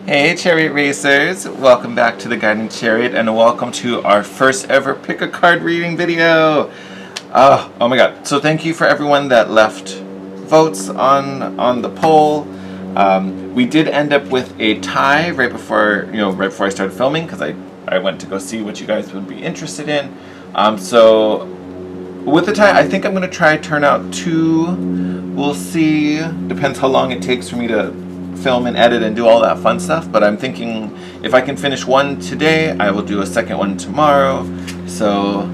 Hey Chariot Racers, welcome back to the Guiding Chariot and welcome to our first ever pick a card reading video. Oh my god, so thank you for everyone that left votes on the poll. We did end up with a tie right before I started filming because I went to go see what you guys would be interested in. So with the tie, I think I'm going to try turn out 2. We'll see, depends how long it takes for me to film and edit and do all that fun stuff, but I'm thinking if I can finish 1 today, I will do a second one tomorrow, so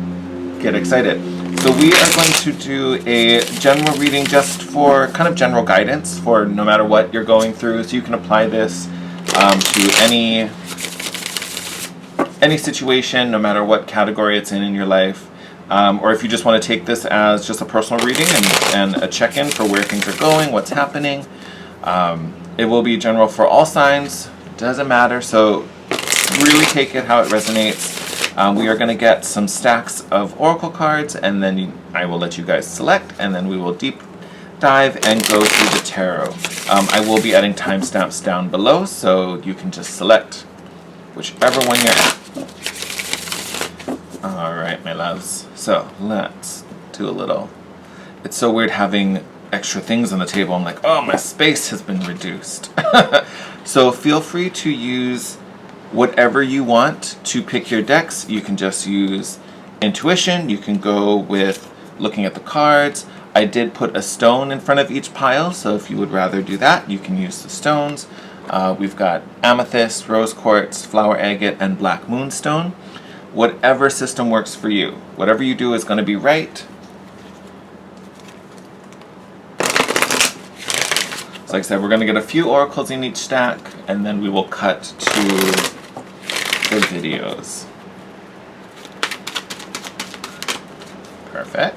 get excited. So we are going to do a general reading just for kind of general guidance for no matter what you're going through, so you can apply this to any situation, no matter what category it's in your life, or if you just want to take this as just a personal reading and a check-in for where things are going, what's happening. It will be general for all signs, doesn't matter, so really take it how it resonates. We are going to get some stacks of oracle cards, and then I will let you guys select, and then we will deep dive and go through the tarot. I will be adding timestamps down below, so you can just select whichever one you're at. Alright, my loves, so let's do a little... It's so weird having extra things on the table. I'm like, oh, my space has been reduced. So feel free to use whatever you want to pick your decks. You can just use intuition. You can go with looking at the cards. I did put a stone in front of each pile, so if you would rather do that, you can use the stones. We've got Amethyst, Rose Quartz, Flower Agate, and Black Moonstone. Whatever system works for you. Whatever you do is going to be right. Like I said, we're going to get a few oracles in each stack, and then we will cut to the videos. Perfect.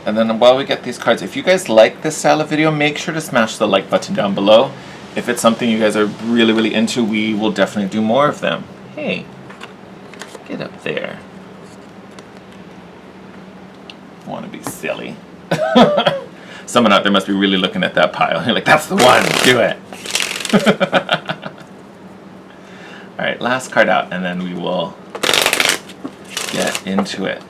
And then while we get these cards, if you guys like this style of video, make sure to smash the like button down below. If it's something you guys are really, really into, we will definitely do more of them. Hey, get up there. I want to be silly. Someone out there must be really looking at that pile. You're like, that's the one, do it. Alright, last card out, and then we will get into it.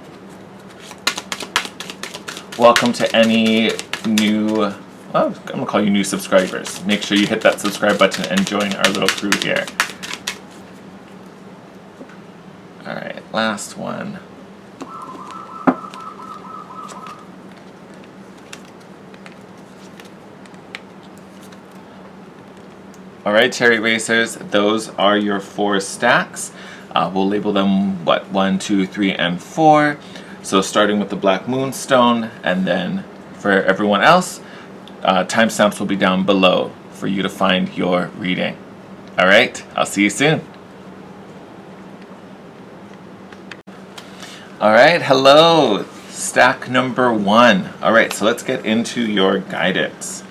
Welcome to any new... I'm going to call you new subscribers. Make sure you hit that subscribe button and join our little crew here. Alright, last one. Alright, Chariot Racers, those are your 4 stacks. We'll label them, 1, 2, 3, and 4. So starting with the Black Moonstone, and then for everyone else, timestamps will be down below for you to find your reading. Alright, I'll see you soon. Alright, hello, stack number 1. Alright, so let's get into your guidance.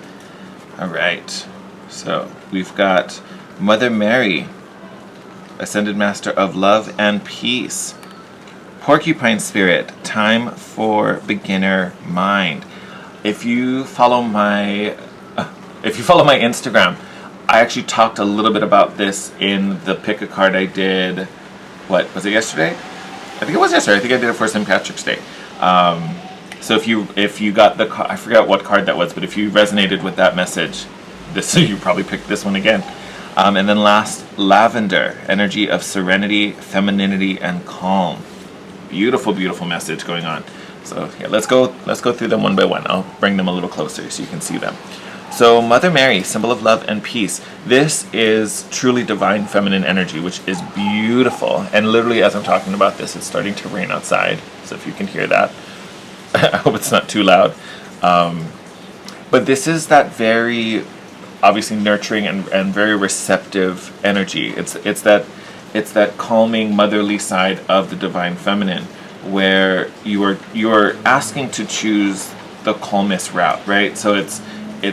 Alright, so we've got Mother Mary, Ascended Master of Love and Peace. Porcupine Spirit, time for beginner mind. If you follow my Instagram, I actually talked a little bit about this in the pick a card I did. What was it, yesterday? I think it was yesterday. I think I did it for St. Patrick's Day. So if you got the I forgot what card that was, but if you resonated with that message, you probably picked this one again. And then last, Lavender, energy of serenity, femininity, and calm. Beautiful, beautiful message going on. So yeah, let's go through them one by one. I'll bring them a little closer so you can see them. So Mother Mary, symbol of love and peace. This is truly divine feminine energy, which is beautiful. And literally as I'm talking about this, it's starting to rain outside. So if you can hear that, I hope it's not too loud. But this is that very obviously nurturing and very receptive energy. It's that calming motherly side of the divine feminine, where you are asking to choose the calmest route, right? So it's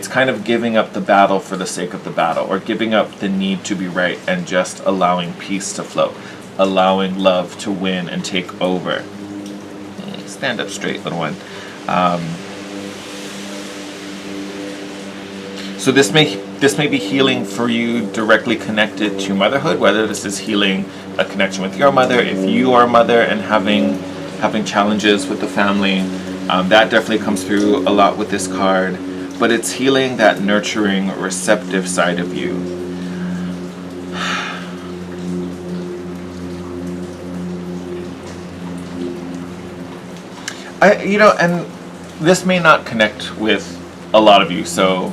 kind of giving up the battle for the sake of the battle, or giving up the need to be right and just allowing peace to flow. allowing love to win and take over. Stand up straight, little one. So this may be healing for you directly connected to motherhood, whether this is healing a connection with your mother, if you are a mother and having challenges with the family. That definitely comes through a lot with this card, but it's healing that nurturing, receptive side of you. And this may not connect with a lot of you, so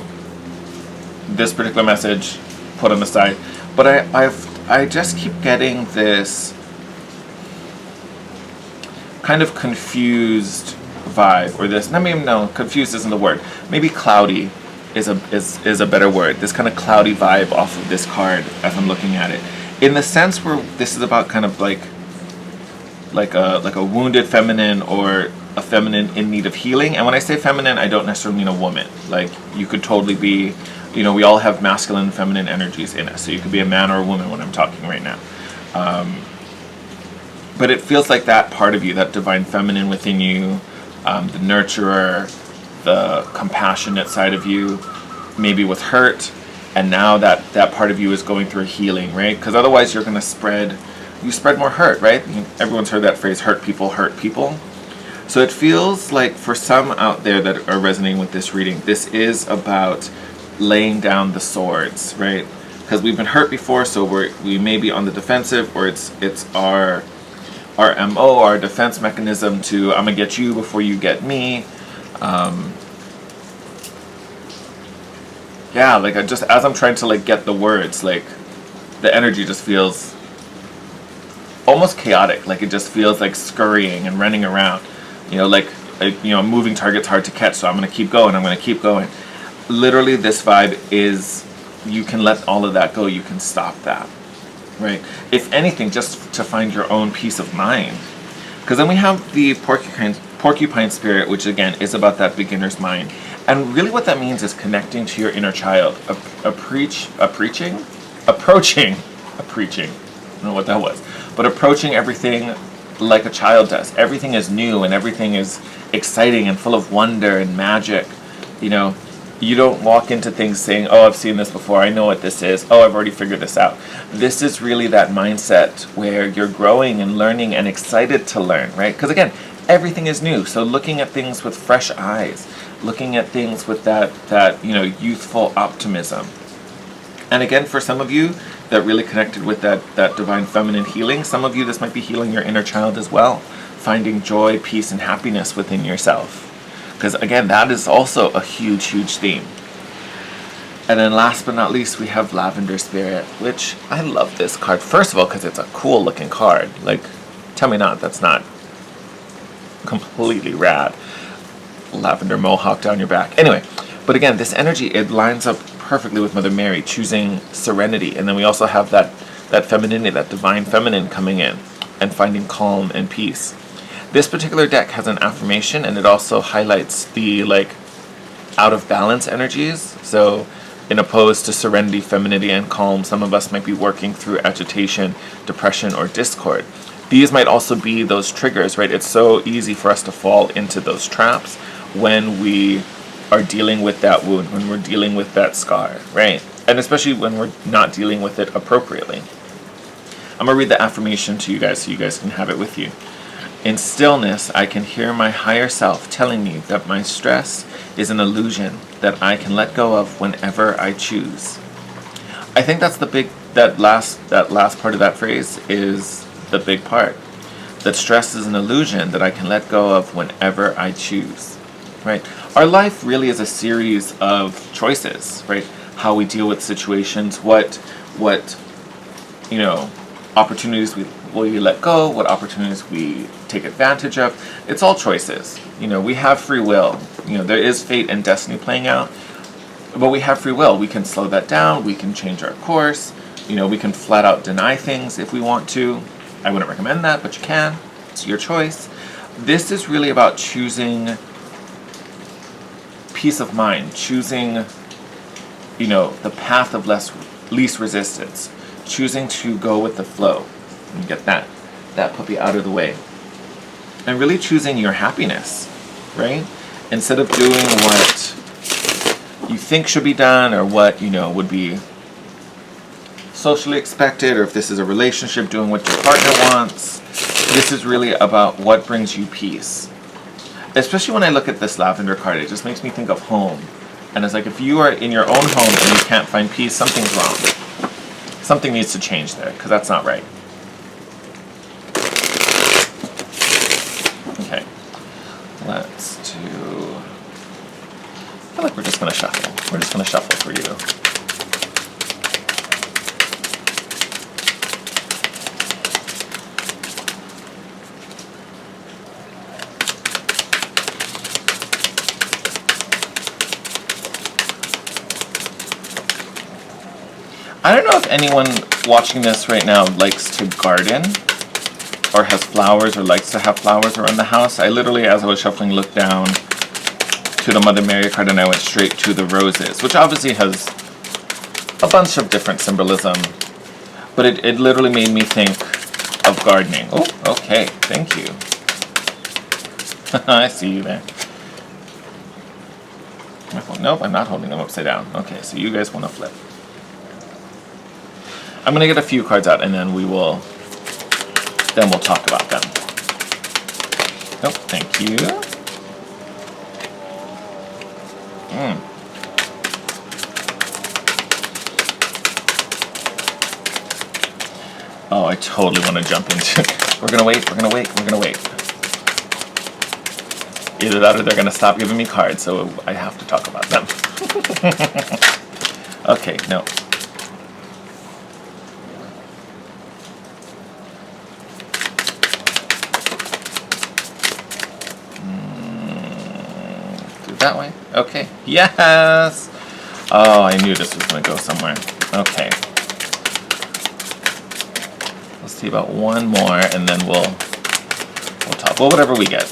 this particular message put on the side. But I just keep getting this kind of confused vibe, or this. No, confused isn't the word. Maybe cloudy is a better word. This kind of cloudy vibe off of this card as I'm looking at it, in the sense where this is about kind of like a wounded feminine, or a feminine in need of healing. And when I say feminine, I don't necessarily mean a woman. Like, you could totally be, we all have masculine and feminine energies in us. So you could be a man or a woman when I'm talking right now. But it feels like that part of you, that divine feminine within you, the nurturer, the compassionate side of you, maybe with hurt, and now that part of you is going through healing, right? Because otherwise you're going to spread more hurt, right? Everyone's heard that phrase, hurt people. So it feels like for some out there that are resonating with this reading, this is about laying down the swords, right? Because we've been hurt before, so we may be on the defensive, or it's our MO, our defense mechanism to, I'm gonna get you before you get me. As I'm trying to get the words, the energy just feels almost chaotic. It just feels like scurrying and running around. A moving target's hard to catch, so I'm gonna keep going. Literally, this vibe is, you can let all of that go, you can stop that, right? If anything, just to find your own peace of mind. Because then we have the porcupine spirit, which again is about that beginner's mind. And really what that means is connecting to your inner child. Approaching, I don't know what that was, but approaching everything like a child does. Everything is new and everything is exciting and full of wonder and magic. You don't walk into things saying, oh, I've seen this before, I know what this is, oh, I've already figured this out. This is really that mindset where you're growing and learning and excited to learn, right? Because again, everything is new. So looking at things with fresh eyes, looking at things with that youthful optimism. And again, for some of you that really connected with that divine feminine healing, some of you, this might be healing your inner child as well, finding joy, peace, and happiness within yourself. Because again, that is also a huge, huge theme. And then last but not least, we have Lavender Spirit, which I love this card. First of all, because it's a cool looking card. Tell me that's not completely rad. Lavender mohawk down your back. Anyway, but again, this energy, it lines up perfectly with Mother Mary, choosing serenity. And then we also have that femininity, that divine feminine coming in and finding calm and peace. This particular deck has an affirmation, and it also highlights the out of balance energies. So in opposed to serenity, femininity, and calm, some of us might be working through agitation, depression, or discord. These might also be those triggers, right? It's so easy for us to fall into those traps when we are dealing with that wound, when we're dealing with that scar, right? And especially when we're not dealing with it appropriately. I'm gonna read the affirmation to you guys so you guys can have it with you. In stillness, I can hear my higher self telling me that my stress is an illusion that I can let go of whenever I choose. I think that's that last part of that phrase is the big part. That stress is an illusion that I can let go of whenever I choose, right? Our life really is a series of choices, right? How we deal with situations, what opportunities we let go, what opportunities we take advantage of. It's all choices. We have free will. There is fate and destiny playing out, but we have free will. We can slow that down. We can change our course. We can flat out deny things if we want to. I wouldn't recommend that, but you can. It's your choice. This is really about choosing peace of mind, choosing, the path of least resistance, choosing to go with the flow. And get that puppy out of the way. And really choosing your happiness, right? Instead of doing what you think should be done or what, would be socially expected, or if this is a relationship, doing what your partner wants. This is really about what brings you peace. Especially when I look at this lavender card, it just makes me think of home. And it's like, if you are in your own home and you can't find peace, something's wrong. Something needs to change there, because that's not right. Okay, let's do... I feel like we're just going to shuffle. We're just going to shuffle for you. I don't know if anyone watching this right now likes to garden or has flowers or likes to have flowers around the house. I literally, as I was shuffling, looked down to the Mother Mary card and I went straight to the roses, which obviously has a bunch of different symbolism, but it literally made me think of gardening. Oh, okay, thank you. I see you there. Nope, I'm not holding them upside down. Okay, so you guys want to flip. I'm going to get a few cards out and then we'll talk about them. Oh, thank you. Oh, I totally want to jump into it. We're going to wait. Either that or they're going to stop giving me cards, so I have to talk about them. Okay, no. That way? Okay. Yes! Oh, I knew this was going to go somewhere. Okay. Let's see about one more, and then we'll talk. Well, whatever we get.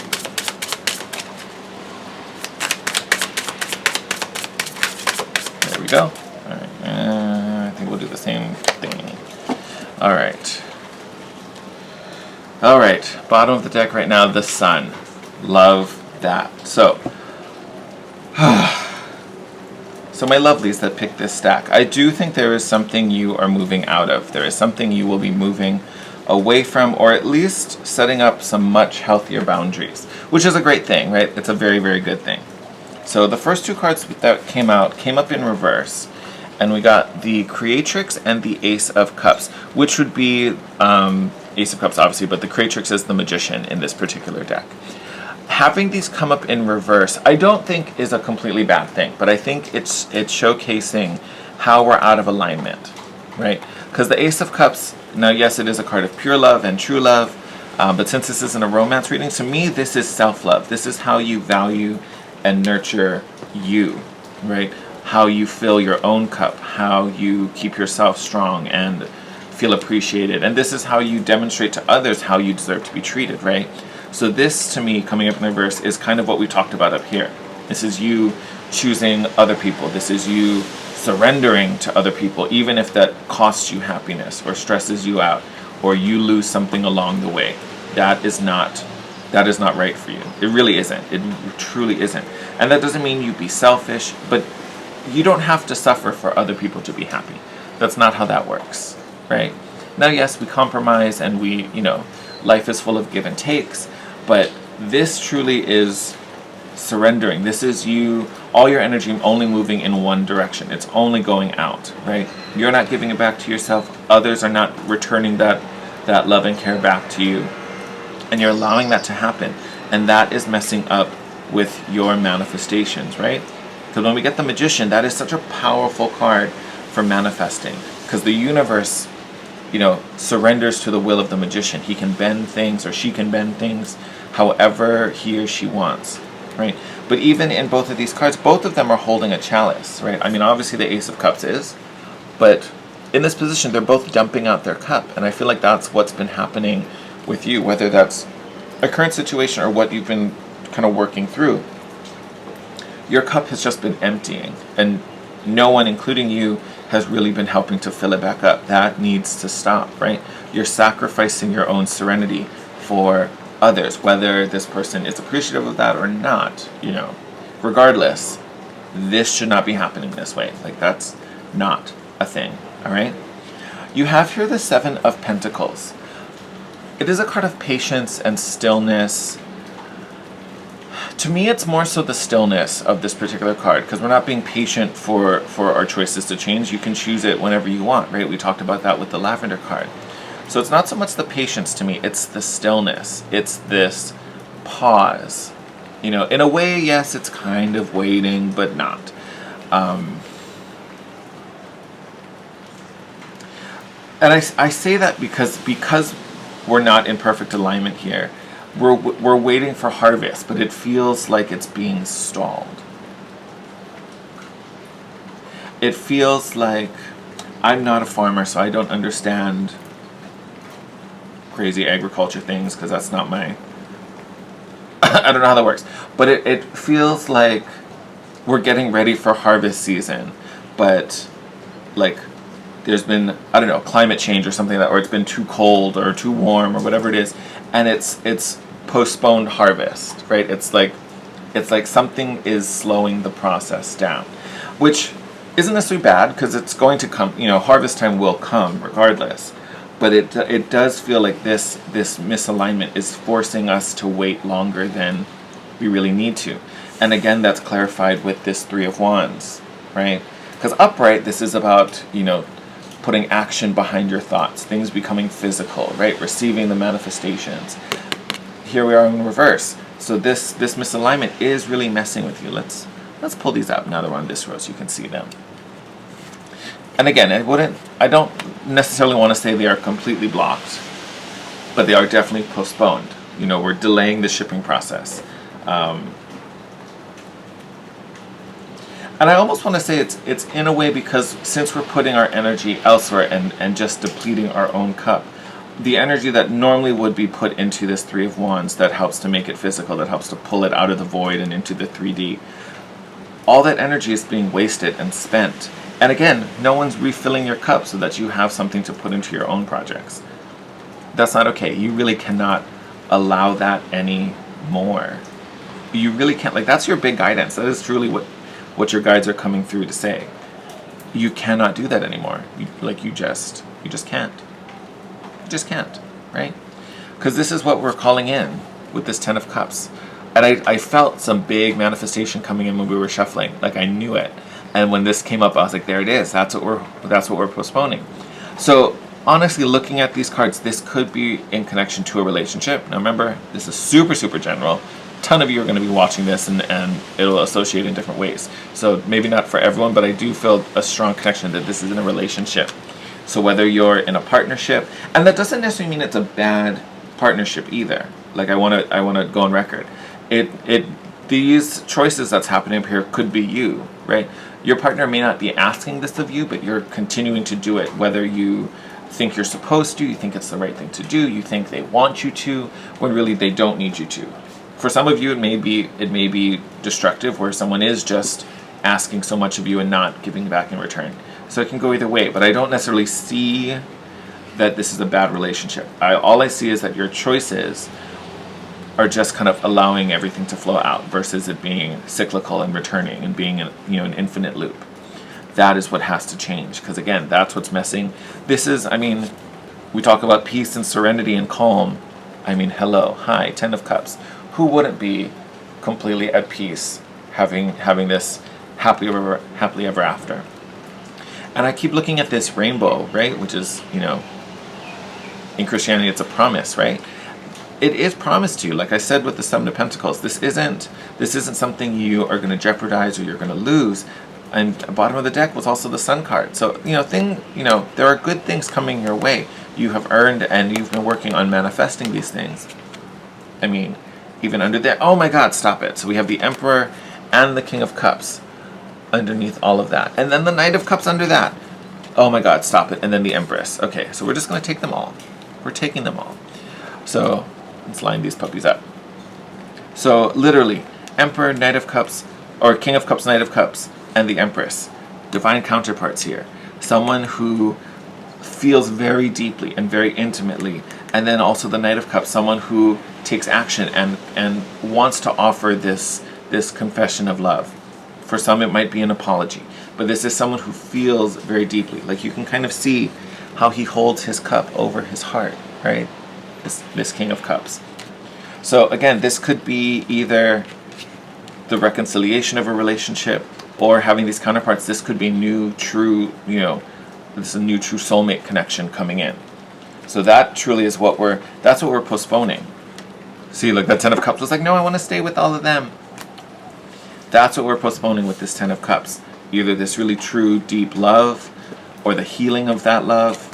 There we go. All right. I think we'll do the same thing. All right. All right. Bottom of the deck right now, the Sun. Love that. So my lovelies that picked this stack, I do think there is something you are moving out of. There is something you will be moving away from, or at least setting up some much healthier boundaries, which is a great thing, right? It's a very, very good thing. So the first two cards that came up in reverse, and we got the Creatrix and the Ace of Cups, which would be Ace of Cups, obviously, but the Creatrix is the Magician in this particular deck. Having these come up in reverse, I don't think is a completely bad thing, but I think it's showcasing how we're out of alignment, right? Because the Ace of Cups, now yes, it is a card of pure love and true love, but since this isn't a romance reading, to me this is self-love. This is how you value and nurture you, right? How you fill your own cup, how you keep yourself strong and feel appreciated, and this is how you demonstrate to others how you deserve to be treated, right? So this, to me, coming up in reverse, is kind of what we talked about up here. This is you choosing other people. This is you surrendering to other people, even if that costs you happiness or stresses you out or you lose something along the way. That is not right for you. It really isn't. It truly isn't. And that doesn't mean you be selfish, but you don't have to suffer for other people to be happy. That's not how that works, right? Now, yes, we compromise and we, life is full of give and takes, but this truly is surrendering. This is you, all your energy only moving in one direction. It's only going out, right? You're not giving it back to yourself. Others are not returning that love and care back to you. And you're allowing that to happen. And that is messing up with your manifestations, right? Because when we get the Magician, that is such a powerful card for manifesting. Because the universe, surrenders to the will of the Magician. He can bend things, or she can bend things however he or she wants, right? But even in both of these cards, both of them are holding a chalice, right? I mean, obviously the Ace of Cups is, but in this position, they're both dumping out their cup. And I feel like that's what's been happening with you, whether that's a current situation or what you've been kind of working through. Your cup has just been emptying, and no one, including you, has really been helping to fill it back up. That needs to stop, right? You're sacrificing your own serenity for others, whether this person is appreciative of that or not, regardless, this should not be happening this way. Like, that's not a thing, all right? You have here the Seven of Pentacles. It is a card of patience and stillness. To me, it's more so the stillness of this particular card, because we're not being patient for our choices to change. You can choose it whenever you want, right? We talked about that with the lavender card. So it's not so much the patience to me, it's the stillness. It's this pause. In a way, yes, it's kind of waiting, but not. And I say that because we're not in perfect alignment here. We're waiting for harvest, but it feels like it's being stalled. It feels like I'm not a farmer, so I don't understand crazy agriculture things, because that's not my... I don't know how that works. But it feels like we're getting ready for harvest season, but like there's been, I don't know, climate change or something like that, or it's been too cold or too warm or whatever it is, and it's postponed harvest, right? It's like something is slowing the process down, which isn't necessarily bad, because it's going to come, harvest time will come regardless. But it does feel like this misalignment is forcing us to wait longer than we really need to. And again, that's clarified with this Three of Wands, right? Because upright, this is about, putting action behind your thoughts, things becoming physical, right? Receiving the manifestations. Here we are in reverse. So this misalignment is really messing with you. Let's pull these out now that we're on this row so you can see them. And again, I don't necessarily want to say they are completely blocked, but they are definitely postponed. We're delaying the shipping process. And I almost want to say it's in a way, because since we're putting our energy elsewhere and just depleting our own cup, the energy that normally would be put into this Three of Wands that helps to make it physical, that helps to pull it out of the void and into the 3D, all that energy is being wasted and spent. And again, no one's refilling your cup so that you have something to put into your own projects. That's not okay. You really cannot allow that anymore. You really can't. Like, that's your big guidance. That is truly what your guides are coming through to say. You cannot do that anymore. You just can't. You just can't, right? Because this is what we're calling in with this Ten of Cups. And I felt some big manifestation coming in when we were shuffling. Like, I knew it. And when this came up, I was like, there it is. That's what we're postponing. So honestly, looking at these cards, this could be in connection to a relationship. Now remember, this is super, super general. A ton of you are going to be watching this, and it'll associate in different ways. So maybe not for everyone, but I do feel a strong connection that this is in a relationship. So whether you're in a partnership, and that doesn't necessarily mean it's a bad partnership either. Like, I want to go on record. These choices that's happening up here could be you, right? Your partner may not be asking this of you, but you're continuing to do it, whether you think you're supposed to, you think it's the right thing to do, you think they want you to, when really they don't need you to. For some of you, it may be destructive, where someone is just asking so much of you and not giving back in return. So it can go either way, but I don't necessarily see that this is a bad relationship. All I see is that your choices are just kind of allowing everything to flow out, versus it being cyclical and returning and being an infinite loop. That is what has to change, because again, that's what's messing. This is, we talk about peace and serenity and calm. Hello, hi, Ten of Cups. Who wouldn't be completely at peace having this happily ever after? And I keep looking at this rainbow, right? Which is, in Christianity, it's a promise, right? It is promised to you, like I said with the Seven of Pentacles. This isn't something you are going to jeopardize or you're going to lose. And bottom of the deck was also the Sun card. So there are good things coming your way. You have earned, and you've been working on manifesting these things. Even under there. Oh my God! Stop it. So we have the Emperor and the King of Cups underneath all of that, and then the Knight of Cups under that. Oh my God! Stop it. And then the Empress. Okay, so we're just going to take them all. We're taking them all. So let's line these puppies up. So literally, Emperor, Knight of Cups, or King of Cups, Knight of Cups, and the Empress. divine counterparts here. Someone who feels very deeply and very intimately. And then also the Knight of Cups, someone who takes action and wants to offer this confession of love. For some it might be an apology, but this is someone who feels very deeply. Like you can kind of see how he holds his cup over his heart, right? This King of Cups. So again, this could be either the reconciliation of a relationship or having these counterparts. This could be new, true, this is a new, true soulmate connection coming in. So that truly is that's what we're postponing. See, look, that Ten of Cups was like, no, I want to stay with all of them. That's what we're postponing with this Ten of Cups. Either this really true, deep love or the healing of that love.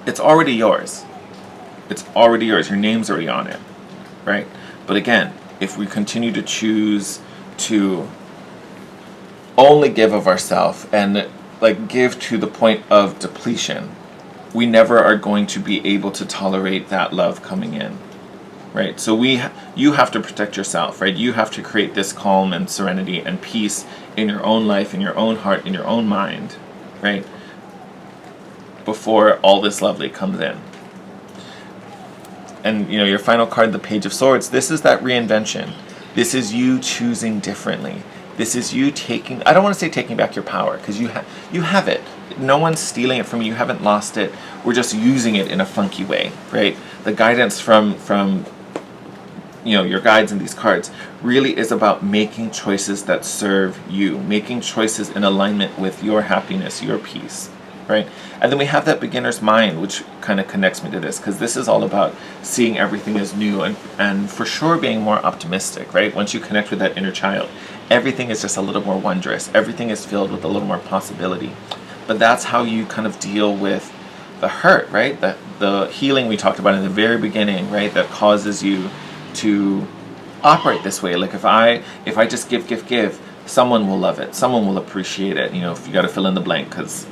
It's already yours. It's already yours. Your name's already on it, right? But again, if we continue to choose to only give of ourselves and like give to the point of depletion, we never are going to be able to tolerate that love coming in, right? So you have to protect yourself, right? You have to create this calm and serenity and peace in your own life, in your own heart, in your own mind, right? Before all this lovely comes in. And your final card, the Page of Swords, this is that reinvention. This is you choosing differently. This is you taking, I don't want to say taking back your power, because you have it. No one's stealing it from you. You haven't lost it. We're just using it in a funky way, right? The guidance from your guides in these cards really is about making choices that serve you, making choices in alignment with your happiness, your peace, right? And then we have that beginner's mind, which kind of connects me to this, because this is all about seeing everything as new and for sure being more optimistic, right? Once you connect with that inner child, everything is just a little more wondrous. Everything is filled with a little more possibility. But that's how you kind of deal with the hurt, right? The healing we talked about in the very beginning, right? That causes you to operate this way. Like if I just give, someone will love it. Someone will appreciate it. If you got to fill in the blank, because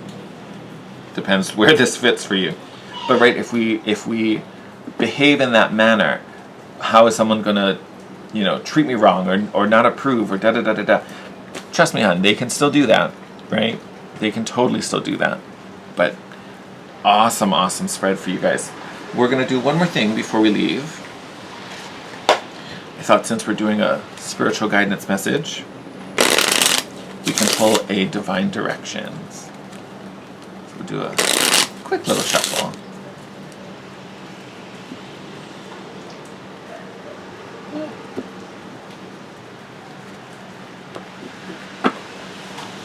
depends where this fits for you. But right, if we behave in that manner, how is someone gonna treat me wrong or not approve or da-da-da-da-da? Trust me, hon, they can still do that, right? They can totally still do that. But awesome spread for you guys. We're going to do one more thing before we leave. I thought since we're doing a spiritual guidance message, we can pull a divine directions. So we'll do a quick little shuffle.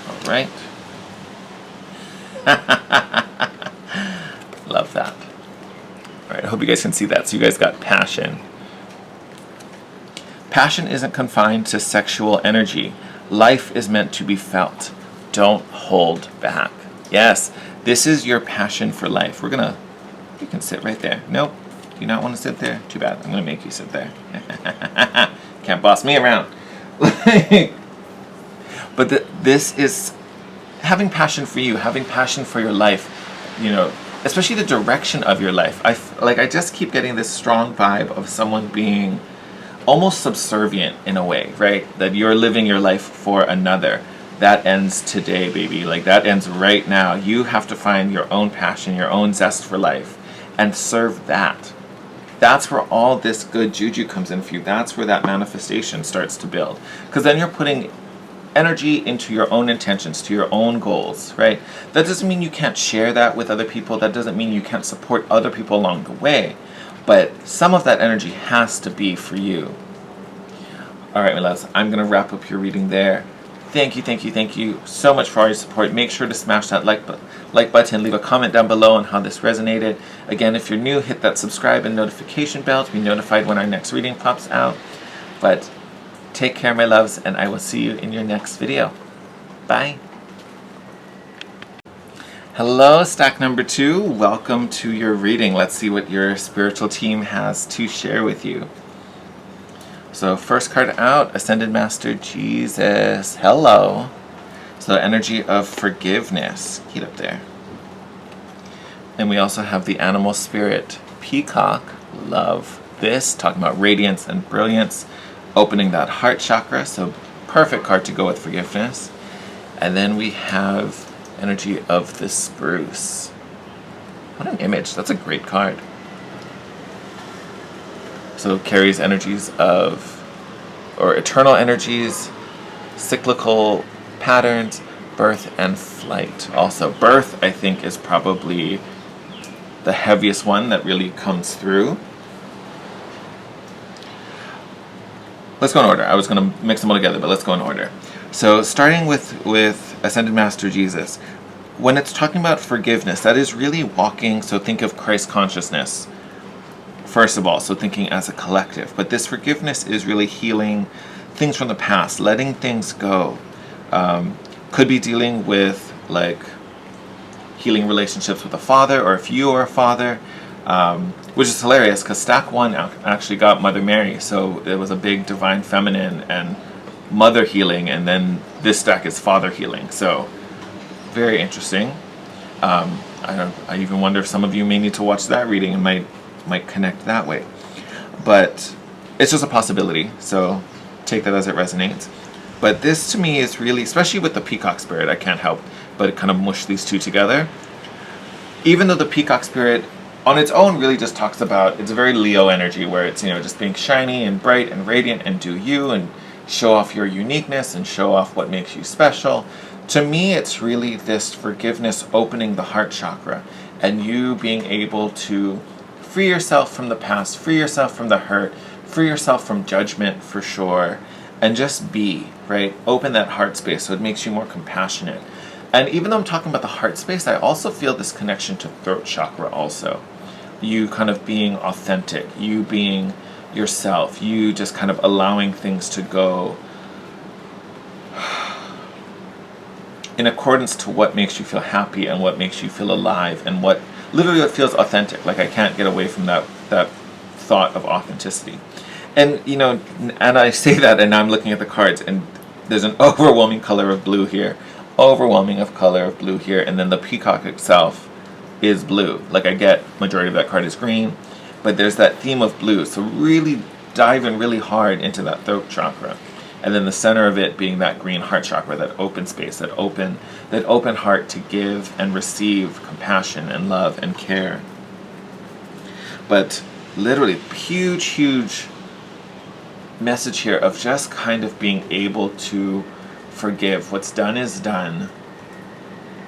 All right. Love that. All right, I hope you guys can see that. So you guys got passion. Passion isn't confined to sexual energy. Life is meant to be felt. Don't hold back. Yes, this is your passion for life. You can sit right there. Nope, do you not want to sit there? Too bad, I'm gonna make you sit there. Can't boss me around. But this is having passion for you, having passion for your life, especially the direction of your life. I just keep getting this strong vibe of someone being almost subservient in a way, right? That you're living your life for another. That ends today, baby. Like that ends right now. You have to find your own passion, your own zest for life, and serve that. That's where all this good juju comes in for you. That's where that manifestation starts to build. Because then you're putting energy into your own intentions, to your own goals, right? That doesn't mean you can't share that with other people. That doesn't mean you can't support other people along the way. But some of that energy has to be for you. All right, my loves, I'm going to wrap up your reading there. Thank you so much for all your support. Make sure to smash that like button. Leave a comment down below on how this resonated. Again, if you're new, hit that subscribe and notification bell to be notified when our next reading pops out. But take care, my loves, and I will see you in your next video. Bye. Hello, stack number 2. Welcome to your reading. Let's see what your spiritual team has to share with you. So first card out, Ascended Master Jesus. Hello. So energy of forgiveness. Get up there. And we also have the animal spirit, Peacock. Love this. Talking about radiance and brilliance. Opening that heart chakra. So perfect card to go with forgiveness. And then we have energy of the spruce. What an image. That's a great card. So it carries energies of, or eternal energies, cyclical patterns, birth and flight. Also, birth, I think, is probably the heaviest one that really comes through. Let's go in order. I was going to mix them all together, but let's go in order. So starting with Ascended Master Jesus, when it's talking about forgiveness, that is really walking, so think of Christ consciousness, first of all, so thinking as a collective. But this forgiveness is really healing things from the past, letting things go. Could be dealing with, like, healing relationships with a father, or if you are a father, which is hilarious because stack 1 actually got Mother Mary, so it was a big divine feminine and mother healing, and then this stack is father healing, so very interesting. I even wonder if some of you may need to watch that reading and might connect that way, but it's just a possibility, so take that as it resonates. But this to me is really, especially with the peacock spirit, I can't help but kind of mush these two together. Even though the peacock spirit on its own really just talks about, it's a very Leo energy where it's, just being shiny and bright and radiant and do you and show off your uniqueness and show off what makes you special. To me, it's really this forgiveness opening the heart chakra and you being able to free yourself from the past, free yourself from the hurt, free yourself from judgment for sure, and just be, right? Open that heart space so it makes you more compassionate. And even though I'm talking about the heart space, I also feel this connection to throat chakra also. You kind of being authentic, you being yourself, you just kind of allowing things to go in accordance to what makes you feel happy and what makes you feel alive and what feels authentic. Like I can't get away from that thought of authenticity. And and I say that and I'm looking at the cards and there's an overwhelming color of blue here. And then the peacock itself is blue. Like I get majority of that card is green, but there's that theme of blue. So really dive in really hard into that throat chakra. And then the center of it being that green heart chakra, that open space, that open heart to give and receive compassion and love and care. But literally huge message here of just kind of being able to forgive. What's done is done.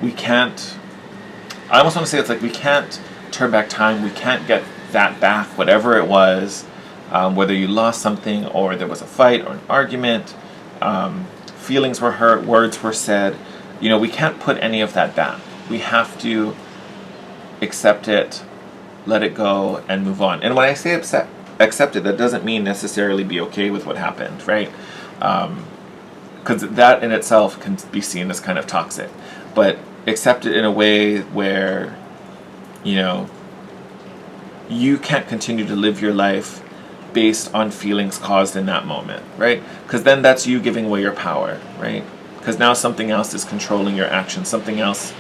I almost want to say it's like we can't turn back time. We can't get that back, whatever it was, whether you lost something or there was a fight or an argument, feelings were hurt, words were said. We can't put any of that back. We have to accept it, let it go, and move on. And when I say accept it, that doesn't mean necessarily be okay with what happened, right? Because that in itself can be seen as kind of toxic. But accept it in a way where, you can't continue to live your life based on feelings caused in that moment, right? Because then that's you giving away your power, right? Because now something else is controlling your actions. Something else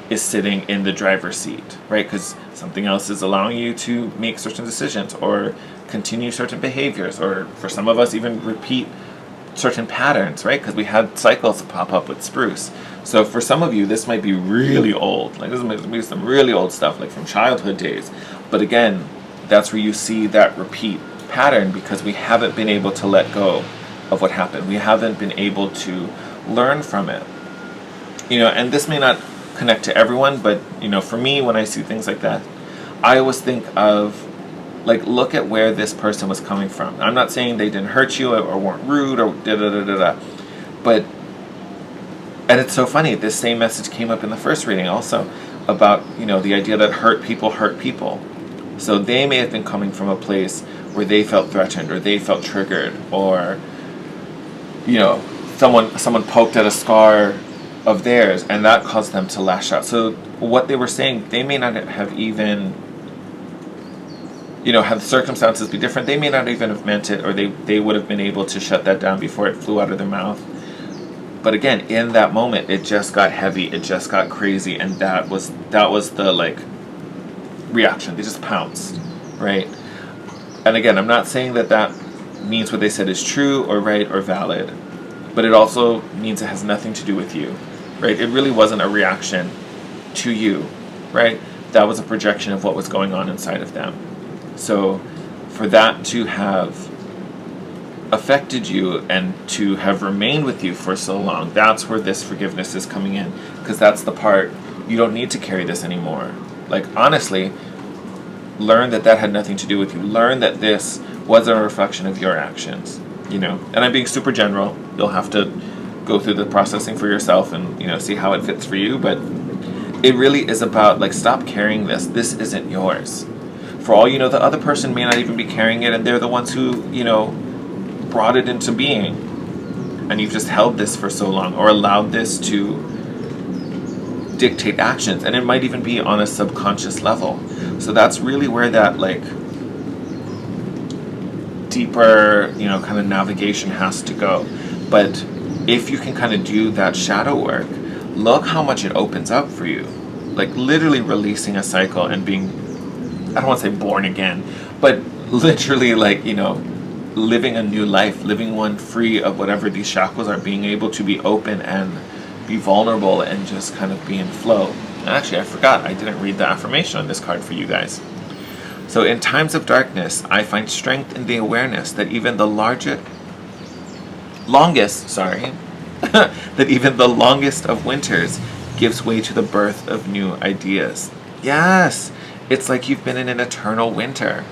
is sitting in the driver's seat, right? Because something else is allowing you to make certain decisions or continue certain behaviors, or for some of us even repeat certain patterns, right? Because we had cycles pop up with spruce. So for some of you, this might be really old. Like this might be some really old stuff, like from childhood days. But again, that's where you see that repeat pattern because we haven't been able to let go of what happened. We haven't been able to learn from it. And this may not connect to everyone, but for me, when I see things like that, I always think of, like, look at where this person was coming from. I'm not saying they didn't hurt you or weren't rude or da-da-da-da-da. But, and it's so funny, this same message came up in the first reading also about, the idea that hurt people. So they may have been coming from a place where they felt threatened or they felt triggered or, someone poked at a scar of theirs and that caused them to lash out. So what they were saying, they may not have even, had the circumstances be different, they may not even have meant it, or they would have been able to shut that down before it flew out of their mouth. But again, in that moment, it just got heavy, it just got crazy, and that was the, reaction. They just pounced, right? And again, I'm not saying that means what they said is true or right or valid, but it also means it has nothing to do with you. right? It really wasn't a reaction to you, right? That was a projection of what was going on inside of them. So for that to have affected you and to have remained with you for so long, that's where this forgiveness is coming in, because that's the part you don't need to carry this anymore. Like, honestly, learn that that had nothing to do with you. Learn that this wasn't a reflection of your actions, you know. And I'm being super general. You'll have to go through the processing for yourself and, you know, see how it fits for you. But it really is about, like, stop carrying this. This isn't yours. For all you know, the other person may not even be carrying it, and they're the ones who, you know, brought it into being. And you've just held this for so long, or allowed this to dictate actions. And it might even be on a subconscious level. So that's really where that, like, deeper, you know, kind of navigation has to go. But if you can kind of do that shadow work, look how much it opens up for you. Like, literally releasing a cycle and being, I don't want to say born again, but literally, like, you know, living a new life, living one free of whatever these shackles are, being able to be open and be vulnerable and just kind of be in flow. Actually, I forgot, I didn't read the affirmation on this card for you guys. So, in times of darkness, I find strength in the awareness that even the longest of winters gives way to the birth of new ideas. Yes, it's like you've been in an eternal winter.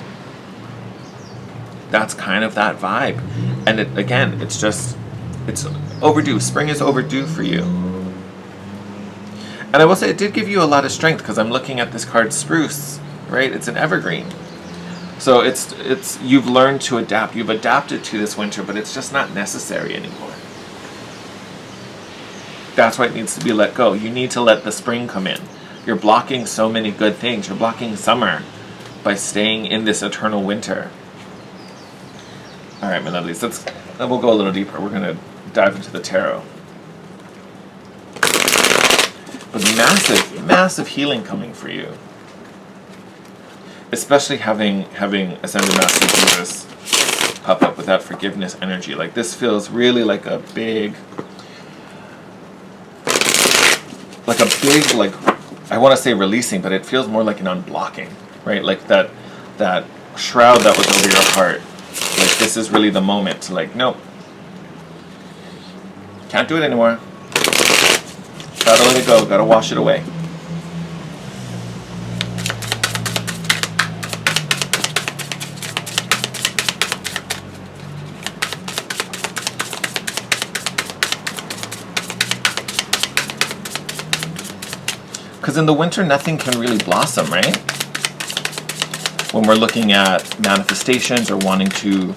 That's kind of that vibe. And it, again, it's overdue. Spring is overdue for you. And I will say it did give you a lot of strength, because I'm looking at this card, Spruce, right? It's an evergreen. So it's you've learned to adapt. You've adapted to this winter, but it's just not necessary anymore. That's why it needs to be let go. You need to let the spring come in. You're blocking so many good things. You're blocking summer by staying in this eternal winter. All right, my lovelies, we'll go a little deeper. We're going to dive into the tarot. But massive, massive healing coming for you. Especially having Ascended Master Jesus pop up with that forgiveness energy. Like, this feels really like a big, I want to say releasing, but it feels more like an unblocking, right? Like that shroud that was over your heart. Like, this is really the moment to, like, nope. Can't do it anymore. Gotta let it go. Gotta wash it away. Because in the winter, nothing can really blossom, right? When we're looking at manifestations or wanting to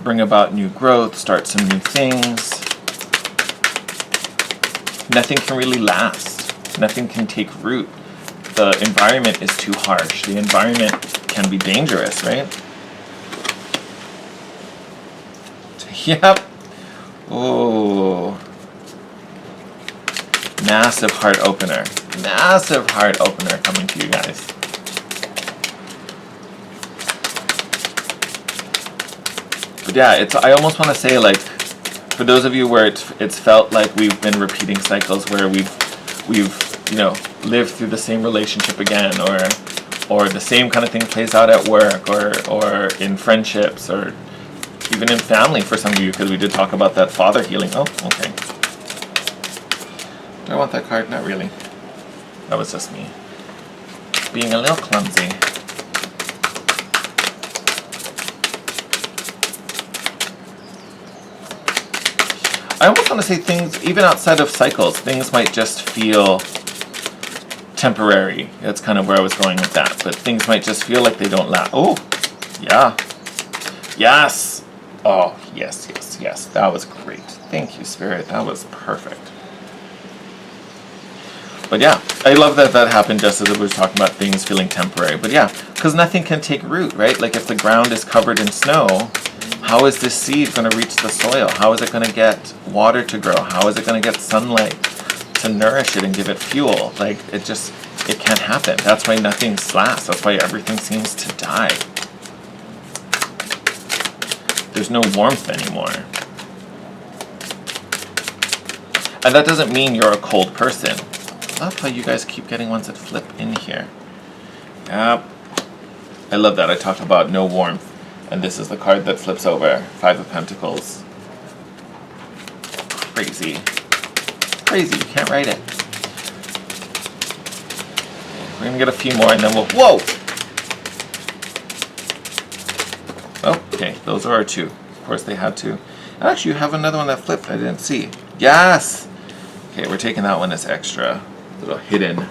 bring about new growth, start some new things, nothing can really last. Nothing can take root. The environment is too harsh. The environment can be dangerous, right? Yep. Oh. Massive heart opener. Massive heart opener coming to you guys. But yeah, I almost want to say, like, for those of you where it's felt like we've been repeating cycles where we've you know, lived through the same relationship again, or the same kind of thing plays out at work, or in friendships, or even in family for some of you, because we did talk about that father healing. Oh, okay. Do I want that card? Not really. That was just me being a little clumsy. I almost want to say things, even outside of cycles, things might just feel temporary. That's kind of where I was going with that. But things might just feel like they don't last. Oh, yeah. Yes. Oh, yes, yes, yes. That was great. Thank you, Spirit. That was perfect. But yeah, I love that happened just as it was talking about things feeling temporary. But yeah, because nothing can take root, right? Like, if the ground is covered in snow, how is this seed going to reach the soil? How is it going to get water to grow? How is it going to get sunlight to nourish it and give it fuel? Like, it can't happen. That's why nothing lasts. That's why everything seems to die. There's no warmth anymore. And that doesn't mean you're a cold person. I love how you guys keep getting ones that flip in here. Yep. I love that. I talk about no warmth. And this is the card that flips over. 5 of Pentacles. Crazy. Crazy. You can't write it. We're going to get a few more and then we'll... Whoa! Oh, okay. Those are our 2. Of course they had to. Actually, you have another one that flipped. I didn't see. Yes! Okay, we're taking that one as extra. Little hidden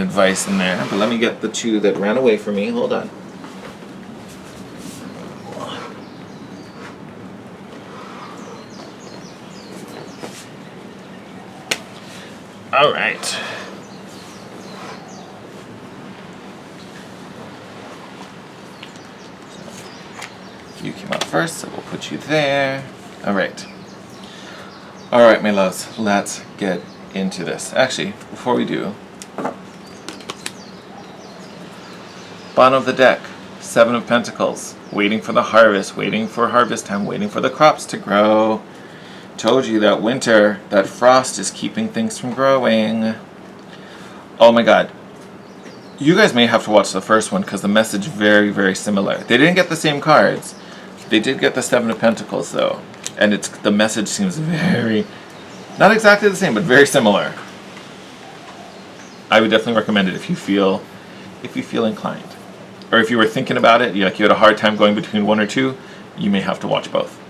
advice in there. But let me get the 2 that ran away from me. Hold on. All right. You came out first, so we'll put you there. All right. All right, my loves, let's get into this. Actually, before we do, bottom of the deck, 7 of Pentacles, waiting for the harvest, waiting for harvest time, waiting for the crops to grow. Told you that winter, that frost is keeping things from growing. Oh my god. You guys may have to watch the first one because the message very, very similar. They didn't get the same cards. They did get the 7 of Pentacles though. And the message seems very, not exactly the same, but very similar. I would definitely recommend it if you feel inclined. Or if you were thinking about it, you had a hard time going between 1 or 2, you may have to watch both.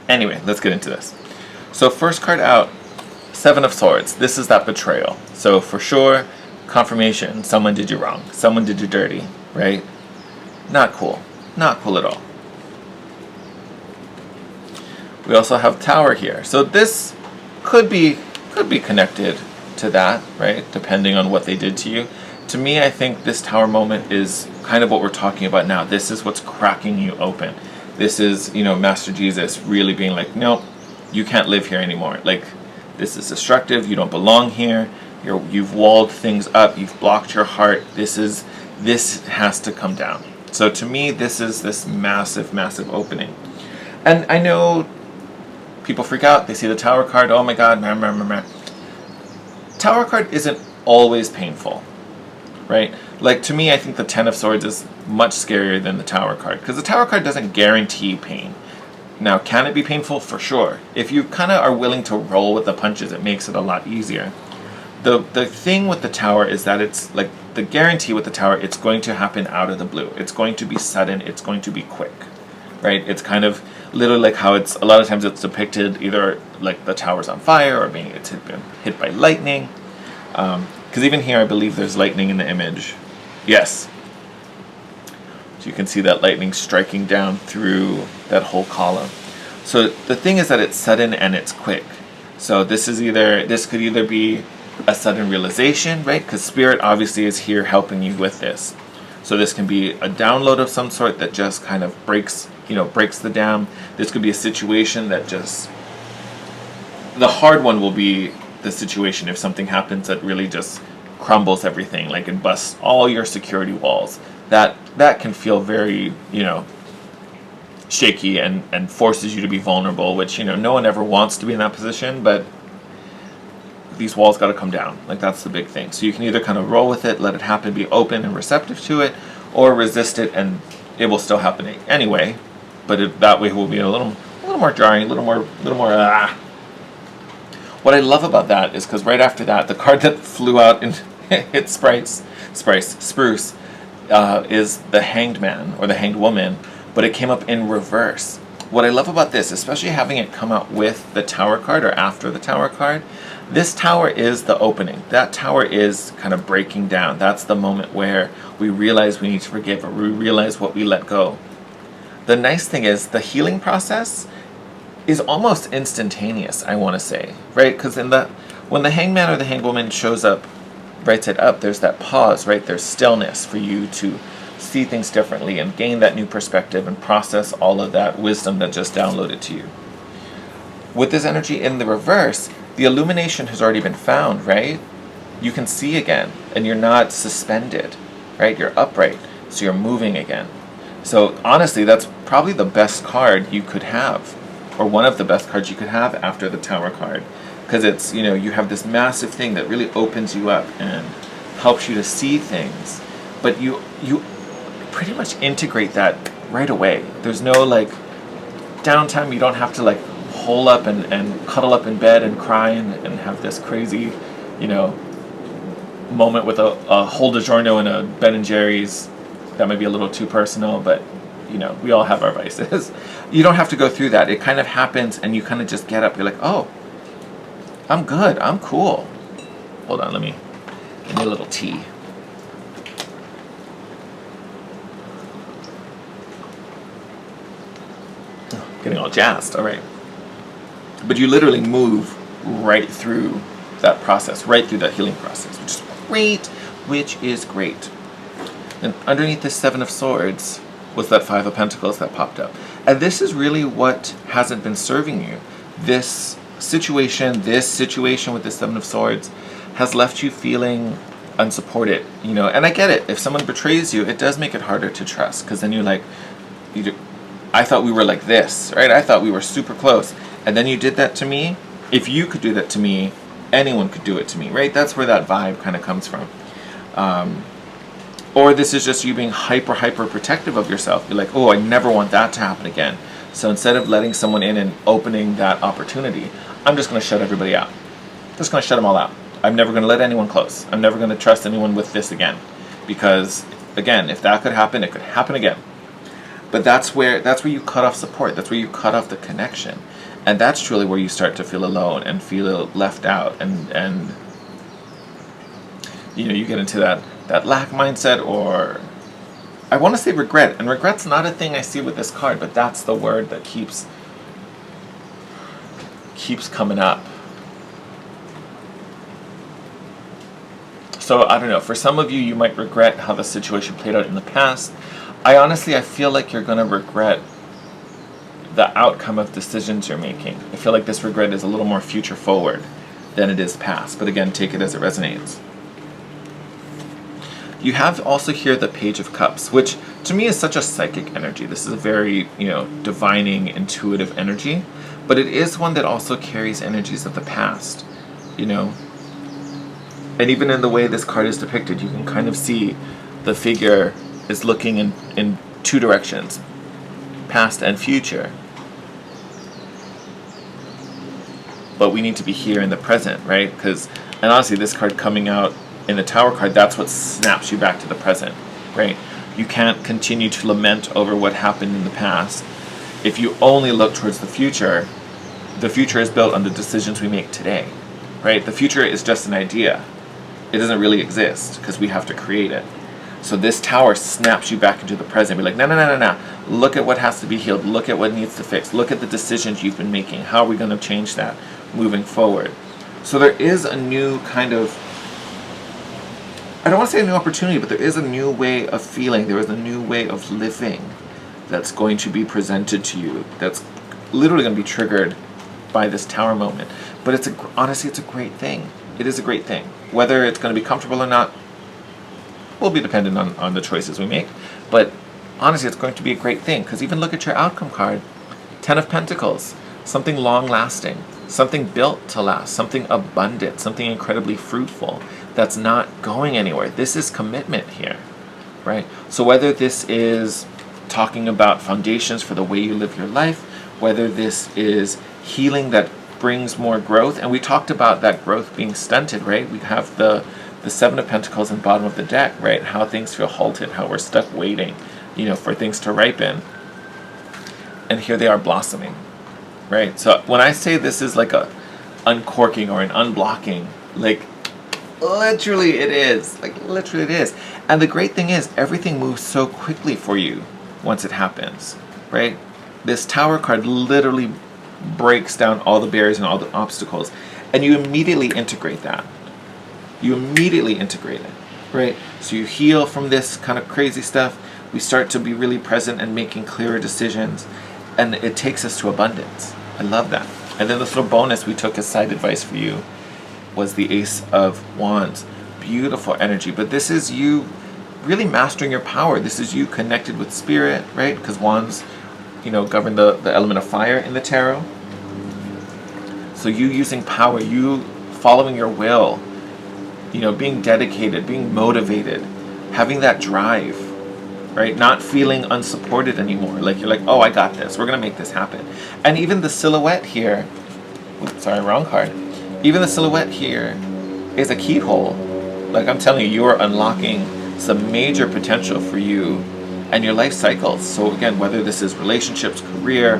Anyway, let's get into this. So first card out, 7 of Swords. This is that betrayal. So for sure, confirmation, someone did you wrong. Someone did you dirty, right? Not cool. Not cool at all. We also have Tower here. So this could be connected to that, right? Depending on what they did to you. To me, I think this Tower moment is kind of what we're talking about now. This is what's cracking you open. This is, Master Jesus really being like, nope, you can't live here anymore. Like, this is destructive. You don't belong here. You've walled things up. You've blocked your heart. This has to come down. So to me, this is this massive, massive opening. And I know people freak out. They see the Tower card. Oh my God, Tower card isn't always painful, right? Like, to me, I think the 10 of Swords is much scarier than the Tower card, because the Tower card doesn't guarantee pain. Now, can it be painful? For sure. If you kind of are willing to roll with the punches, it makes it a lot easier. The thing with the Tower is that it's like the guarantee with the Tower, it's going to happen out of the blue. It's going to be sudden. It's going to be quick, right? It's kind of literally like how it's, a lot of times it's depicted either like the Tower's on fire or it's been hit by lightning. Because even here, I believe there's lightning in the image. Yes. So you can see that lightning striking down through that whole column. So the thing is that it's sudden and it's quick. So this could either be a sudden realization, right? Because Spirit obviously is here helping you with this. So this can be a download of some sort that just kind of breaks the dam. This could be a situation that just, the hard one will be the situation if something happens that really just crumbles everything, like it busts all your security walls. That can feel very, shaky and forces you to be vulnerable, which, no one ever wants to be in that position, but these walls got to come down. Like, that's the big thing. So you can either kind of roll with it, let it happen, be open and receptive to it, or resist it and it will still happen anyway, but that way it will be a little more jarring, a little more What I love about that is because right after that, the card that flew out and hit Spruce, is the Hanged Man or the Hanged Woman, but it came up in reverse. What I love about this, especially having it come out with the Tower card or after the Tower card, this Tower is the opening. That Tower is kind of breaking down. That's the moment where we realize we need to forgive, or we realize what we let go. The nice thing is the healing process is almost instantaneous, I want to say, right? Because when the Hanged Man or the Hanged Woman shows up right side up, there's that pause, right? There's stillness for you to see things differently and gain that new perspective and process all of that wisdom that just downloaded to you. With this energy in the reverse, the illumination has already been found, right? You can see again, and you're not suspended, right? You're upright, so you're moving again. So honestly, that's probably the best card you could have or one of the best cards you could have after the Tower card, because it's, you know, you have this massive thing that really opens you up and helps you to see things, but you pretty much integrate that right away. There's no like downtime. You don't have to like hole up and cuddle up in bed and cry and have this crazy, you know, moment with a whole DiGiorno and a Ben and Jerry's. That might be a little too personal, but you know, we all have our vices. You don't have to go through that. It kind of happens and you kind of just get up. You're like, oh, I'm good. I'm cool. Hold on, let me give me a little tea. Getting all jazzed. All right. But you literally move right through that process, right through that healing process, which is great. And underneath this Seven of Swords was that Five of Pentacles that popped up. And this is really what hasn't been serving you. This situation with the Seven of Swords has left you feeling unsupported, you know. And I get it. If someone betrays you, it does make it harder to trust, because then you're like, I thought we were like this, right? I thought we were super close. And then you did that to me. If you could do that to me, anyone could do it to me, right? That's where that vibe kind of comes from. Or this is just you being hyper protective of yourself. You're like, oh, I never want that to happen again. So instead of letting someone in and opening that opportunity, I'm just going to shut everybody out. Just going to shut them all out. I'm never going to let anyone close. I'm never going to trust anyone with this again. Because, again, if that could happen, it could happen again. But that's where you cut off support. That's where you cut off the connection. And that's truly where you start to feel alone and feel left out. And you know, you get into that lack mindset, or I want to say regret. And regret's not a thing I see with this card, but that's the word that keeps coming up. So I don't know, for some of you, you might regret how the situation played out in the past. I feel like you're going to regret the outcome of decisions you're making. I feel like this regret is a little more future forward than it is past. But again, take it as it resonates. You have also here the Page of Cups, which to me is such a psychic energy. This is a very, you know, divining, intuitive energy. But it is one that also carries energies of the past, you know. And even in the way this card is depicted, you can kind of see the figure is looking in two directions, past and future. But we need to be here in the present, right? And honestly, this card coming out in the Tower card, that's what snaps you back to the present, right? You can't continue to lament over what happened in the past. If you only look towards the future is built on the decisions we make today, right? The future is just an idea. It doesn't really exist because we have to create it. So this Tower snaps you back into the present. Be like, no. Look at what has to be healed. Look at what needs to fix. Look at the decisions you've been making. How are we going to change that moving forward? So there is a new kind of, I don't want to say a new opportunity, but there is a new way of feeling. There is a new way of living that's going to be presented to you. That's literally going to be triggered by this Tower moment. But honestly, it's a great thing. It is a great thing. Whether it's going to be comfortable or not will be dependent on the choices we make. But honestly, it's going to be a great thing, because even look at your outcome card. 10 of Pentacles. Something long-lasting. Something built to last. Something abundant. Something incredibly fruitful. That's not going anywhere. This is commitment here, right? So whether this is talking about foundations for the way you live your life, whether this is healing that brings more growth, and we talked about that growth being stunted, right? We have the Seven of Pentacles in the bottom of the deck, right? How things feel halted, how we're stuck waiting, you know, for things to ripen. And here they are blossoming, right? So when I say this is like a uncorking or an unblocking, like literally it is. Like literally it is. And the great thing is everything moves so quickly for you once it happens, right? This Tower card literally breaks down all the barriers and all the obstacles, and you immediately integrate that. You immediately integrate it, right? So you heal from this kind of crazy stuff. We start to be really present and making clearer decisions, and it takes us to abundance. I love that. And then this little bonus we took as side advice for you was the Ace of Wands. Beautiful energy, but this is you really mastering your power. This is you connected with spirit, right? Because wands govern the element of fire in the tarot. So you using power, you following your will, being dedicated, being motivated, having that drive, right? Not feeling unsupported anymore. Like you're like, oh, I got this. We're going to make this happen. And even the silhouette here, oops, sorry, wrong card. Even the silhouette here is a keyhole. Like I'm telling you, you are unlocking some major potential for you and your life cycles. So again, whether this is relationships, career,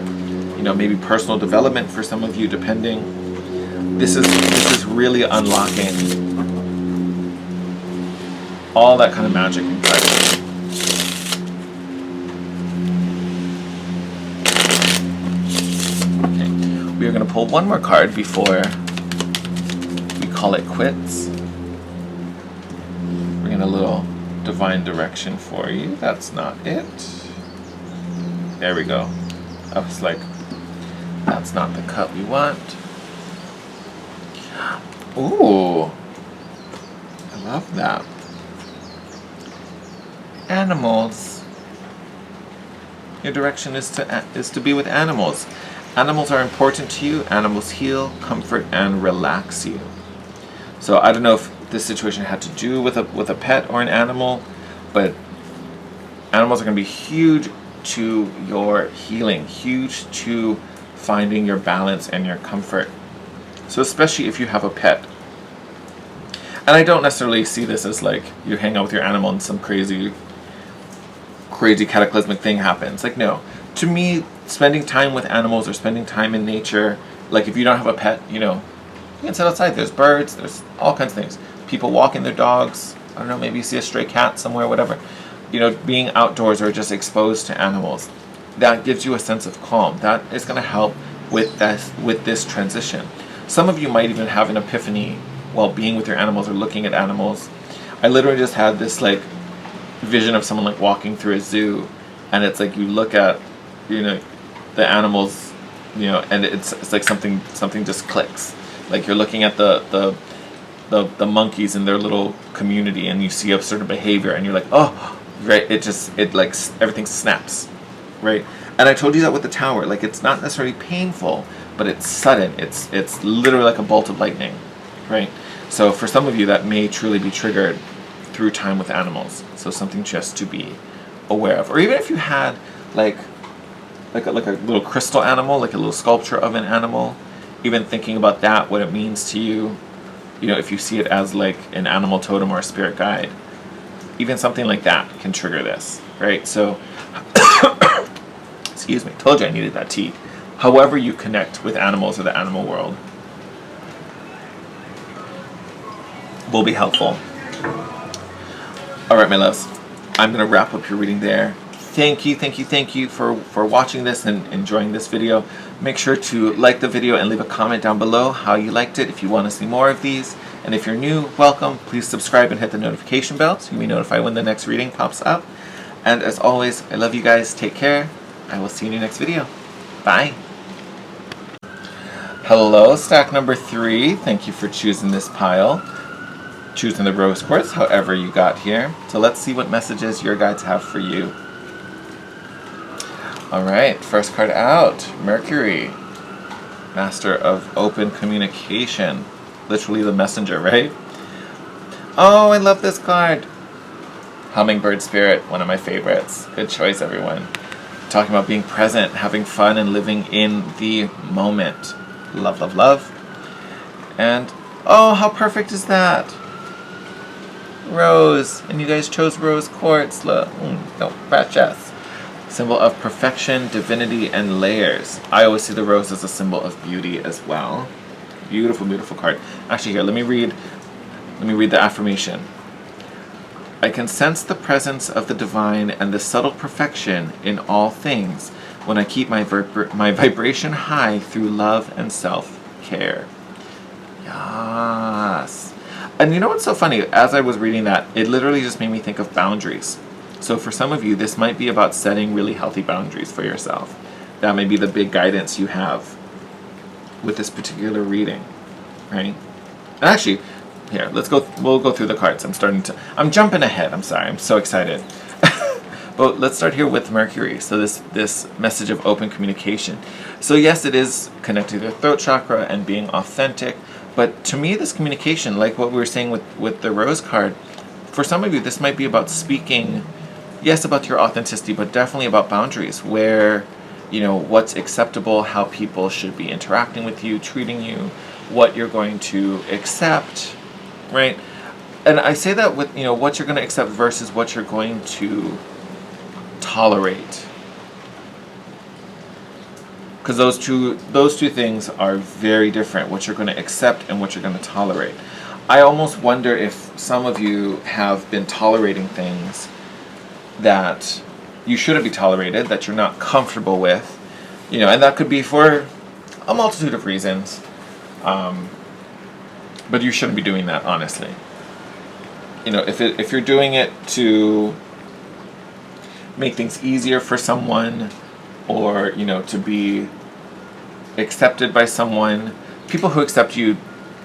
maybe personal development for some of you, depending. This is really unlocking all that kind of magic inside of you. Okay, we are going to pull one more card before we call it quits. Bring in a little divine direction for you. That's not it. There we go. I was like, that's not the cut we want. Ooh, I love that. Animals. Your direction is to be with animals. Animals are important to you. Animals heal, comfort, and relax you. So I don't know if this situation had to do with a pet or an animal, but animals are going to be huge to your healing, huge to finding your balance and your comfort. So especially if you have a pet. And I don't necessarily see this as like you hang out with your animal and some crazy cataclysmic thing happens. Like, no. To me, spending time with animals or spending time in nature, like if you don't have a pet, you can sit outside. There's birds, there's all kinds of things. People walking their dogs. I don't know, maybe you see a stray cat somewhere, whatever. Being outdoors or just exposed to animals. That gives you a sense of calm. That is going to help with this transition. Some of you might even have an epiphany while being with your animals or looking at animals. I literally just had this like vision of someone like walking through a zoo, and it's like you look at the animals, and it's like something just clicks. Like you're looking at the monkeys in their little community, and you see a certain behavior, and you're like, oh, right. It like everything snaps, right? And I told you that with the tower. Like it's not necessarily painful, but it's sudden. It's literally like a bolt of lightning, right? So for some of you, that may truly be triggered through time with animals. So something just to be aware of. Or even if you had like a little crystal animal, like a little sculpture of an animal, even thinking about that, what it means to you, if you see it as like an animal totem or a spirit guide, even something like that can trigger this, right? So, excuse me, told you I needed that tea. However you connect with animals or the animal world will be helpful. All right, my loves, I'm going to wrap up your reading there. Thank you for watching this and enjoying this video. Make sure to like the video and leave a comment down below how you liked it if you want to see more of these. And if you're new, welcome. Please subscribe and hit the notification bell so you'll be notified when the next reading pops up. And as always, I love you guys. Take care. I will see you in your next video. Bye. Hello, stack number 3. Thank you for choosing this pile. Choosing the rose quartz, however you got here. So let's see what messages your guides have for you. Alright, first card out, Mercury. Master of open communication. Literally the messenger, right? Oh, I love this card. Hummingbird spirit, one of my favorites. Good choice, everyone. Talking about being present, having fun, and living in the moment. Love, love, love. And, oh, how perfect is that? Rose, and you guys chose rose quartz. Look, no, precious. Symbol of perfection, divinity, and layers. I always see the rose as a symbol of beauty as well. Beautiful, beautiful card. Actually, here, let me read the affirmation. I can sense the presence of the divine and the subtle perfection in all things when I keep my vibration high through love and self-care. Yes. And you know what's so funny? As I was reading that, it literally just made me think of boundaries. So for some of you, this might be about setting really healthy boundaries for yourself. That may be the big guidance you have with this particular reading, right? And actually, here, we'll go through the cards. I'm jumping ahead. I'm sorry. I'm so excited. But let's start here with Mercury. So this message of open communication. So yes, it is connected to the throat chakra and being authentic. But to me, this communication, like what we were saying with the Rose card, for some of you, this might be about speaking, yes, about your authenticity, but definitely about boundaries, where, you know, what's acceptable, how people should be interacting with you, treating you, what you're going to accept, right? And I say that with, you know, what you're going to accept versus what you're going to tolerate. Because those two things are very different, what you're going to accept and what you're going to tolerate. I almost wonder if some of you have been tolerating things that you shouldn't be tolerated, that you're not comfortable with, you know, and that could be for a multitude of reasons. But you shouldn't be doing that, honestly. You know, if you're doing it to make things easier for someone, or, you know, to be accepted by someone, people who accept you,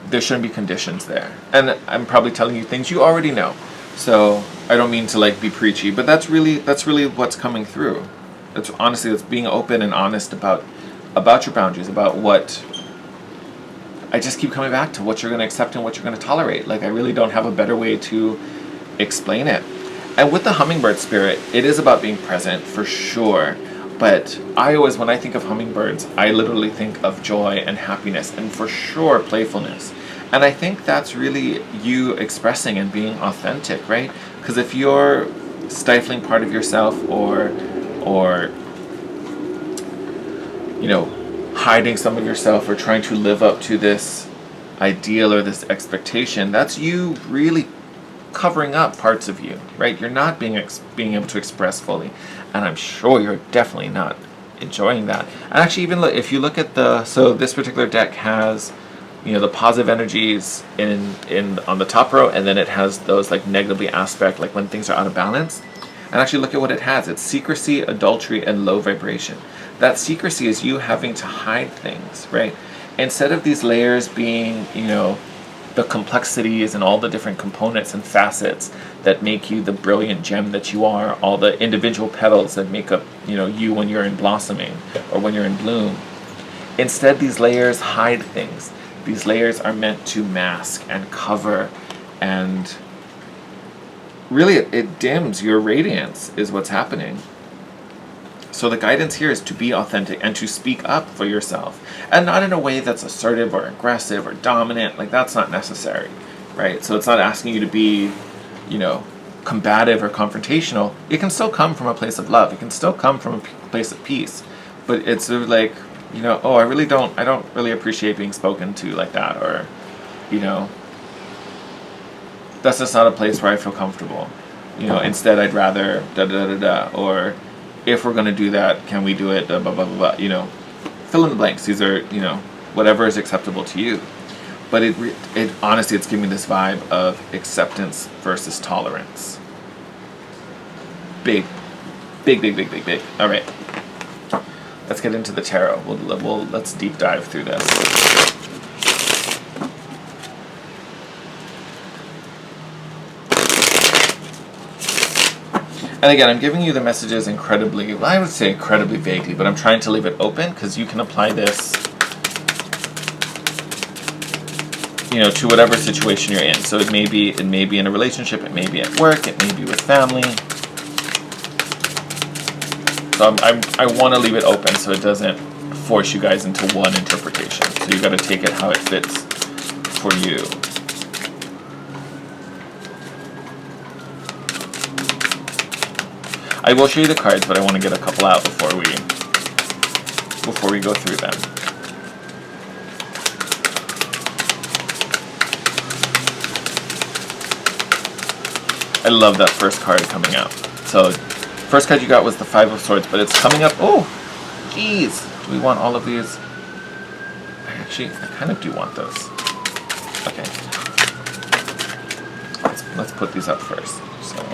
there shouldn't be conditions there. And I'm probably telling you things you already know. So I don't mean to like be preachy, but that's really what's coming through. That's honestly, it's being open and honest about your boundaries, about what, I just keep coming back to what you're going to accept and what you're going to tolerate. Like, I really don't have a better way to explain it. And with the hummingbird spirit, it is about being present for sure. But I always, when I think of hummingbirds, I literally think of joy and happiness and for sure playfulness. And I think that's really you expressing and being authentic, right? Because if you're stifling part of yourself or you know, hiding some of yourself or trying to live up to this ideal or this expectation, that's you really covering up parts of you, right? You're not being able to express fully, and I'm sure you're definitely not enjoying that. And actually, even if you look at so this particular deck has, you know, the positive energies in on the top row, and then it has those like negatively aspect, like when things are out of balance. And actually look at what it has. It's secrecy, adultery, and low vibration. That secrecy is you having to hide things, right? Instead of these layers being, you know, the complexities and all the different components and facets that make you the brilliant gem that you are, all the individual petals that make up, you know, you when you're in blossoming or when you're in bloom. Instead, these layers hide things. These layers are meant to mask and cover, and really it dims your radiance is what's happening. So the guidance here is to be authentic and to speak up for yourself, and not in a way that's assertive or aggressive or dominant. Like, that's not necessary, right? So it's not asking you to be, you know, combative or confrontational. It can still come from a place of love. It can still come from a place of peace. But it's sort of like, you know, oh, I don't really appreciate being spoken to like that, or, you know, that's just not a place where I feel comfortable. You know, instead I'd rather da-da-da-da-da, or if we're going to do that, can we do it, blah, blah, blah, blah, you know. Fill in the blanks. These are, you know, whatever is acceptable to you. But it honestly, it's giving me this vibe of acceptance versus tolerance. Big. All right. Let's get into the tarot. Let's deep dive through this. And again, I'm giving you the messages incredibly, well, I would say incredibly vaguely, but I'm trying to leave it open because you can apply this, you know, to whatever situation you're in. So it may be in a relationship, it may be at work, it may be with family. So I want to leave it open so it doesn't force you guys into one interpretation. So you got to take it how it fits for you. I will show you the cards, but I want to get a couple out before we go through them. I love that first card coming out. So, first card you got was the Five of Swords, but it's coming up. Oh, geez. Do we want all of these? I kind of do want those. Okay. Let's put these up first. So,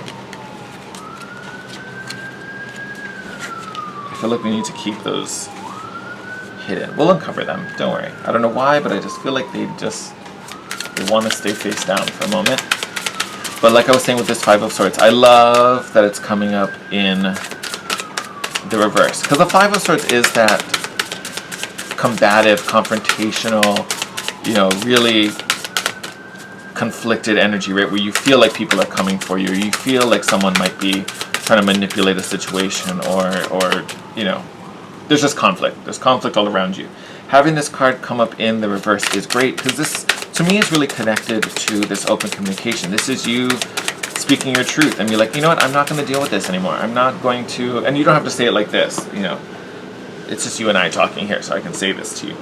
I feel like we need to keep those hidden. We'll uncover them, don't worry. I don't know why, but I just feel like they want to stay face down for a moment. But like I was saying with this Five of Swords, I love that it's coming up in the reverse. Because the Five of Swords is that combative, confrontational, you know, really conflicted energy, right? Where you feel like people are coming for you. You feel like someone might be trying to manipulate a situation, or you know, there's just conflict. There's conflict all around you. Having this card come up in the reverse is great because this, to me, is really connected to this open communication. This is you speaking your truth and be like, you know what, I'm not going to deal with this anymore. I'm not going to, and you don't have to say it like this, you know. It's just you and I talking here, so I can say this to you.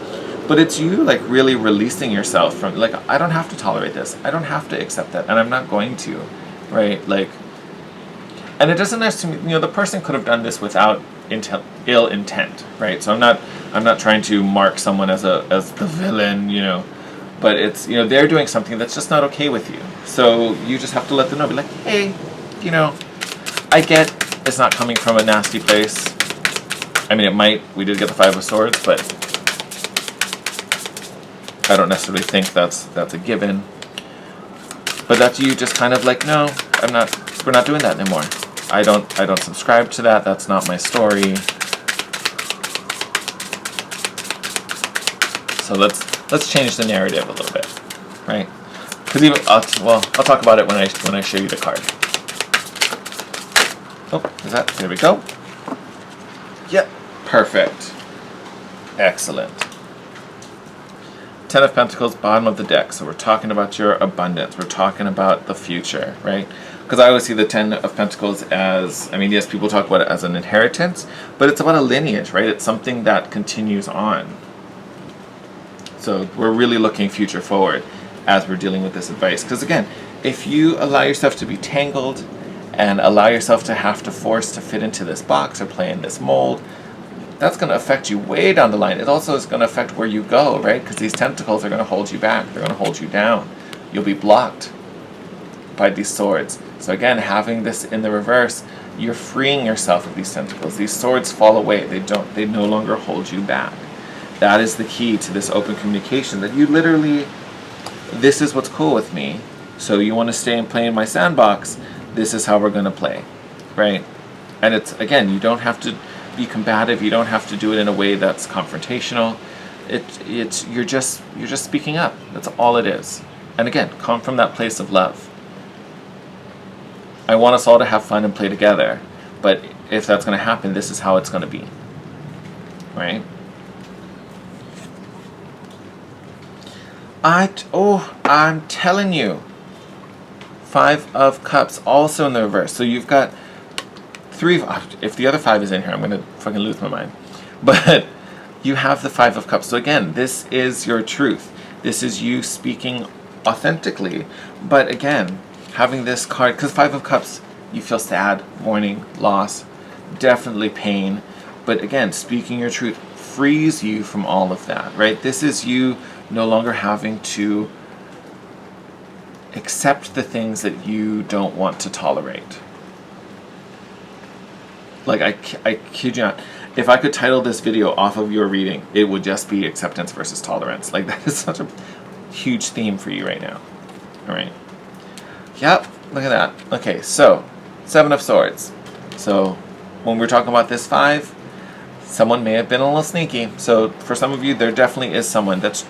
But it's you, like, really releasing yourself from, like, I don't have to tolerate this. I don't have to accept that, and I'm not going to, right? Like, and it doesn't necessarily, you know, the person could have done this without ill intent, right? So I'm not trying to mark someone as the villain, you know, but it's, you know, they're doing something that's just not okay with you. So you just have to let them know, be like, hey, you know, I get it's not coming from a nasty place. I mean, it might. We did get the Five of Swords, but I don't necessarily think that's a given. But that's you just kind of like, no, we're not doing that anymore. I don't subscribe to that. That's not my story. So let's change the narrative a little bit, right? Because even I'll talk about it when I show you the card. Oh, is that? There we go. Yep, perfect. Excellent. Ten of Pentacles, bottom of the deck. So we're talking about your abundance. We're talking about the future, right? Because I always see the Ten of Pentacles as, I mean, yes, people talk about it as an inheritance, but it's about a lineage, right? It's something that continues on. So we're really looking future forward as we're dealing with this advice. Because again, if you allow yourself to be tangled and allow yourself to have to force to fit into this box or play in this mold, that's going to affect you way down the line. It also is going to affect where you go, right? Because these tentacles are going to hold you back. They're going to hold you down. You'll be blocked by these swords. So again, having this in the reverse, you're freeing yourself of these tentacles. These swords fall away. They no longer hold you back. That is the key to this open communication, that you literally, this is what's cool with me. So you want to stay and play in my sandbox, this is how we're going to play, right? And it's, again, you don't have to be combative. You don't have to do it in a way that's confrontational. You're just speaking up. That's all it is. And again, come from that place of love. I want us all to have fun and play together, but if that's going to happen, this is how it's going to be, right? I'm telling you, Five of Cups also in the reverse. So you've got three. If the other five is in here, I'm going to fucking lose my mind. But you have the Five of Cups. So again, this is your truth. This is you speaking authentically. But again, having this card, because Five of Cups, you feel sad, mourning, loss, definitely pain. But again, speaking your truth frees you from all of that, right? This is you no longer having to accept the things that you don't want to tolerate. Like, I kid you not, if I could title this video off of your reading, it would just be acceptance versus tolerance. Like, that is such a huge theme for you right now. All right. Yep, look at that. Okay, so, Seven of Swords. So, when we're talking about this five, someone may have been a little sneaky. So, for some of you, there definitely is someone that's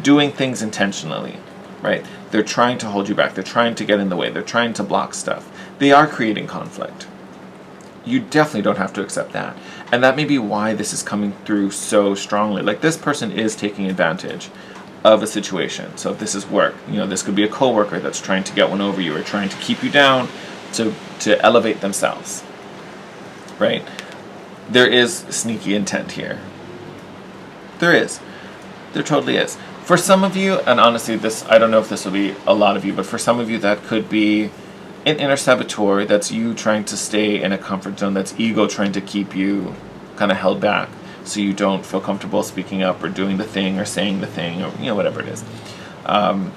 doing things intentionally, right? They're trying to hold you back. They're trying to get in the way. They're trying to block stuff. They are creating conflict. You definitely don't have to accept that. And that may be why this is coming through so strongly. Like, this person is taking advantage of a situation. So if this is work, you know, this could be a coworker that's trying to get one over you or trying to keep you down to elevate themselves, right? There is sneaky intent here. There is. There totally is. For some of you, and honestly, I don't know if this will be a lot of you, but for some of you that could be an inner saboteur. That's you trying to stay in a comfort zone. That's ego trying to keep you kind of held back so you don't feel comfortable speaking up or doing the thing or saying the thing or, you know, whatever it is. I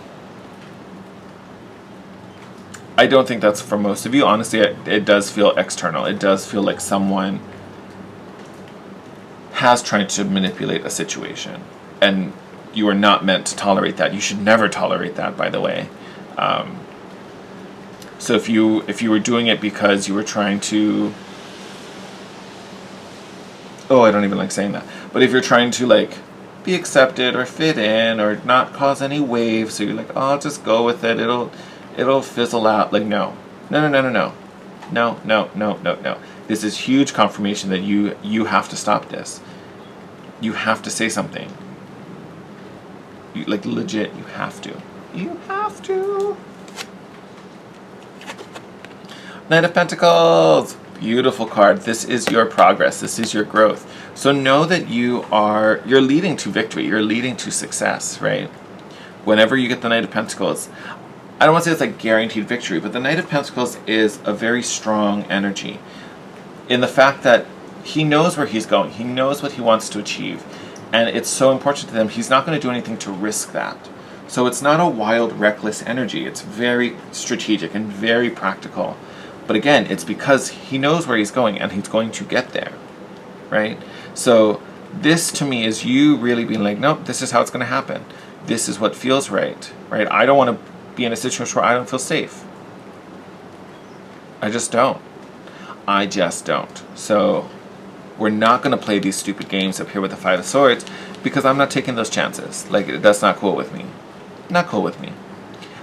don't think that's for most of you. Honestly, it does feel external. It does feel like someone has tried to manipulate a situation. And you are not meant to tolerate that. You should never tolerate that, by the way. So if you were doing it because you were trying to, oh, I don't even like saying that, but if you're trying to like be accepted or fit in or not cause any waves, so you're like, oh, I'll just go with it, it'll fizzle out. Like, no. This is huge confirmation that you have to stop this. You have to say something. Like, legit, you have to. You have to. Knight of Pentacles. Beautiful card. This is your progress. This is your growth. So know that you're leading to victory. You're leading to success, right? Whenever you get the Knight of Pentacles, I don't want to say it's like guaranteed victory, but the Knight of Pentacles is a very strong energy in the fact that he knows where he's going. He knows what he wants to achieve. And it's so important to them. He's not going to do anything to risk that. So it's not a wild, reckless energy. It's very strategic and very practical. But again, it's because he knows where he's going and he's going to get there, right? So this to me is you really being like, nope, this is how it's going to happen. This is what feels right, right? I don't want to be in a situation where I don't feel safe. I just don't. So we're not going to play these stupid games up here with the Five of Swords because I'm not taking those chances. Like, that's not cool with me. Not cool with me.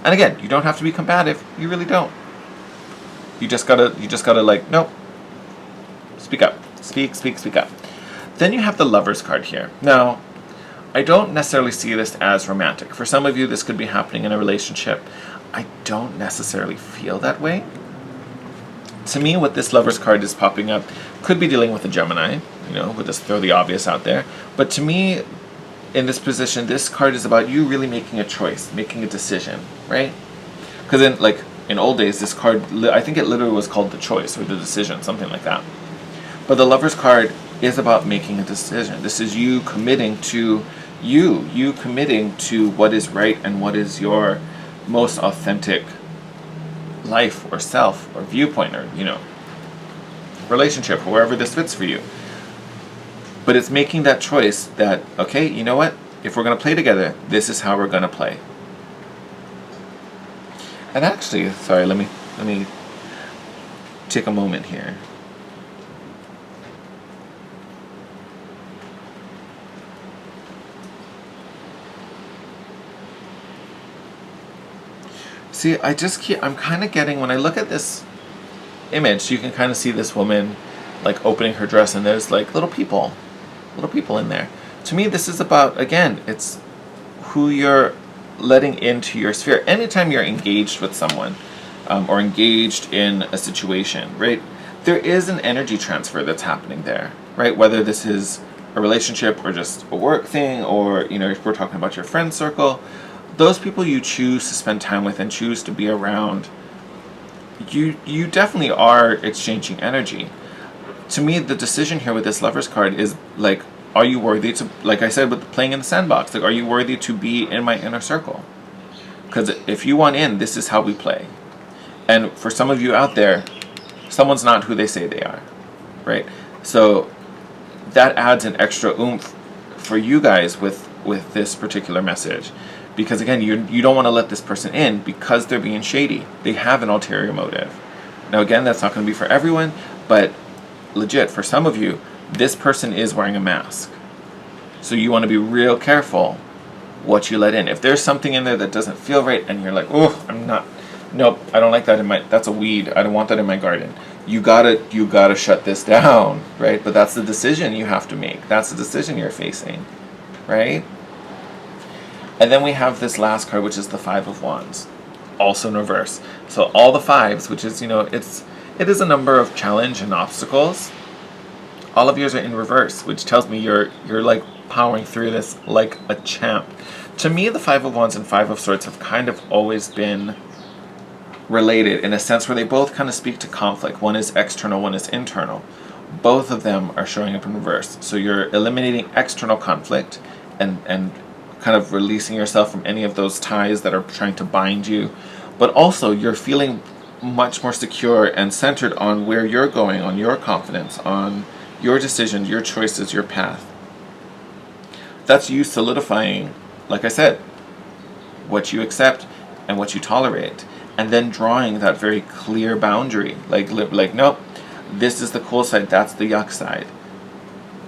And again, you don't have to be combative. You really don't. You just gotta like, nope. Speak up. Speak up. Then you have the Lovers card here. Now, I don't necessarily see this as romantic. For some of you, this could be happening in a relationship. I don't necessarily feel that way. To me, what this Lovers card is popping up could be dealing with a Gemini. We'll just throw the obvious out there. But to me, in this position, this card is about you really making a choice, making a decision, right? Because in old days, this card, I think it literally was called the choice or the decision, something like that. But the Lovers card is about making a decision. This is you committing to you committing to what is right and what is your most authentic life or self or viewpoint or, relationship or wherever this fits for you. But it's making that choice that, okay, you know what? If we're going to play together, this is how we're going to play. And actually, sorry, let me take a moment here. See, I'm kind of getting, when I look at this image, you can kind of see this woman like opening her dress and there's like little people in there. To me, this is about, again, it's who you're letting into your sphere. Anytime you're engaged with someone or engaged in a situation, right, there is an energy transfer that's happening there, right? Whether this is a relationship or just a work thing or, if we're talking about your friend circle, those people you choose to spend time with and choose to be around, you definitely are exchanging energy. To me, the decision here with this Lovers card is like, are you worthy to, like I said with playing in the sandbox, like, are you worthy to be in my inner circle? Because if you want in, this is how we play. And for some of you out there, someone's not who they say they are, right? So that adds an extra oomph for you guys with this particular message. Because again, you don't want to let this person in because they're being shady. They have an ulterior motive. Now again, that's not going to be for everyone, but legit, for some of you, this person is wearing a mask. So you want to be real careful what you let in. If there's something in there that doesn't feel right and you're like, nope, I don't like that that's a weed. I don't want that in my garden. You gotta shut this down, right? But that's the decision you have to make. That's the decision you're facing, right? And then we have this last card, which is the Five of Wands, also in reverse. So all the fives, which is, it is a number of challenge and obstacles. All of yours are in reverse, which tells me you're like powering through this like a champ. To me, the Five of Wands and Five of Swords have kind of always been related in a sense where they both kind of speak to conflict. One is external, one is internal. Both of them are showing up in reverse. So you're eliminating external conflict and kind of releasing yourself from any of those ties that are trying to bind you. But also you're feeling much more secure and centered on where you're going, on your confidence, on your decisions, your choices, your path. That's you solidifying, like I said, what you accept and what you tolerate. and then drawing that very clear boundary. Like nope, this is the cool side, that's the yuck side.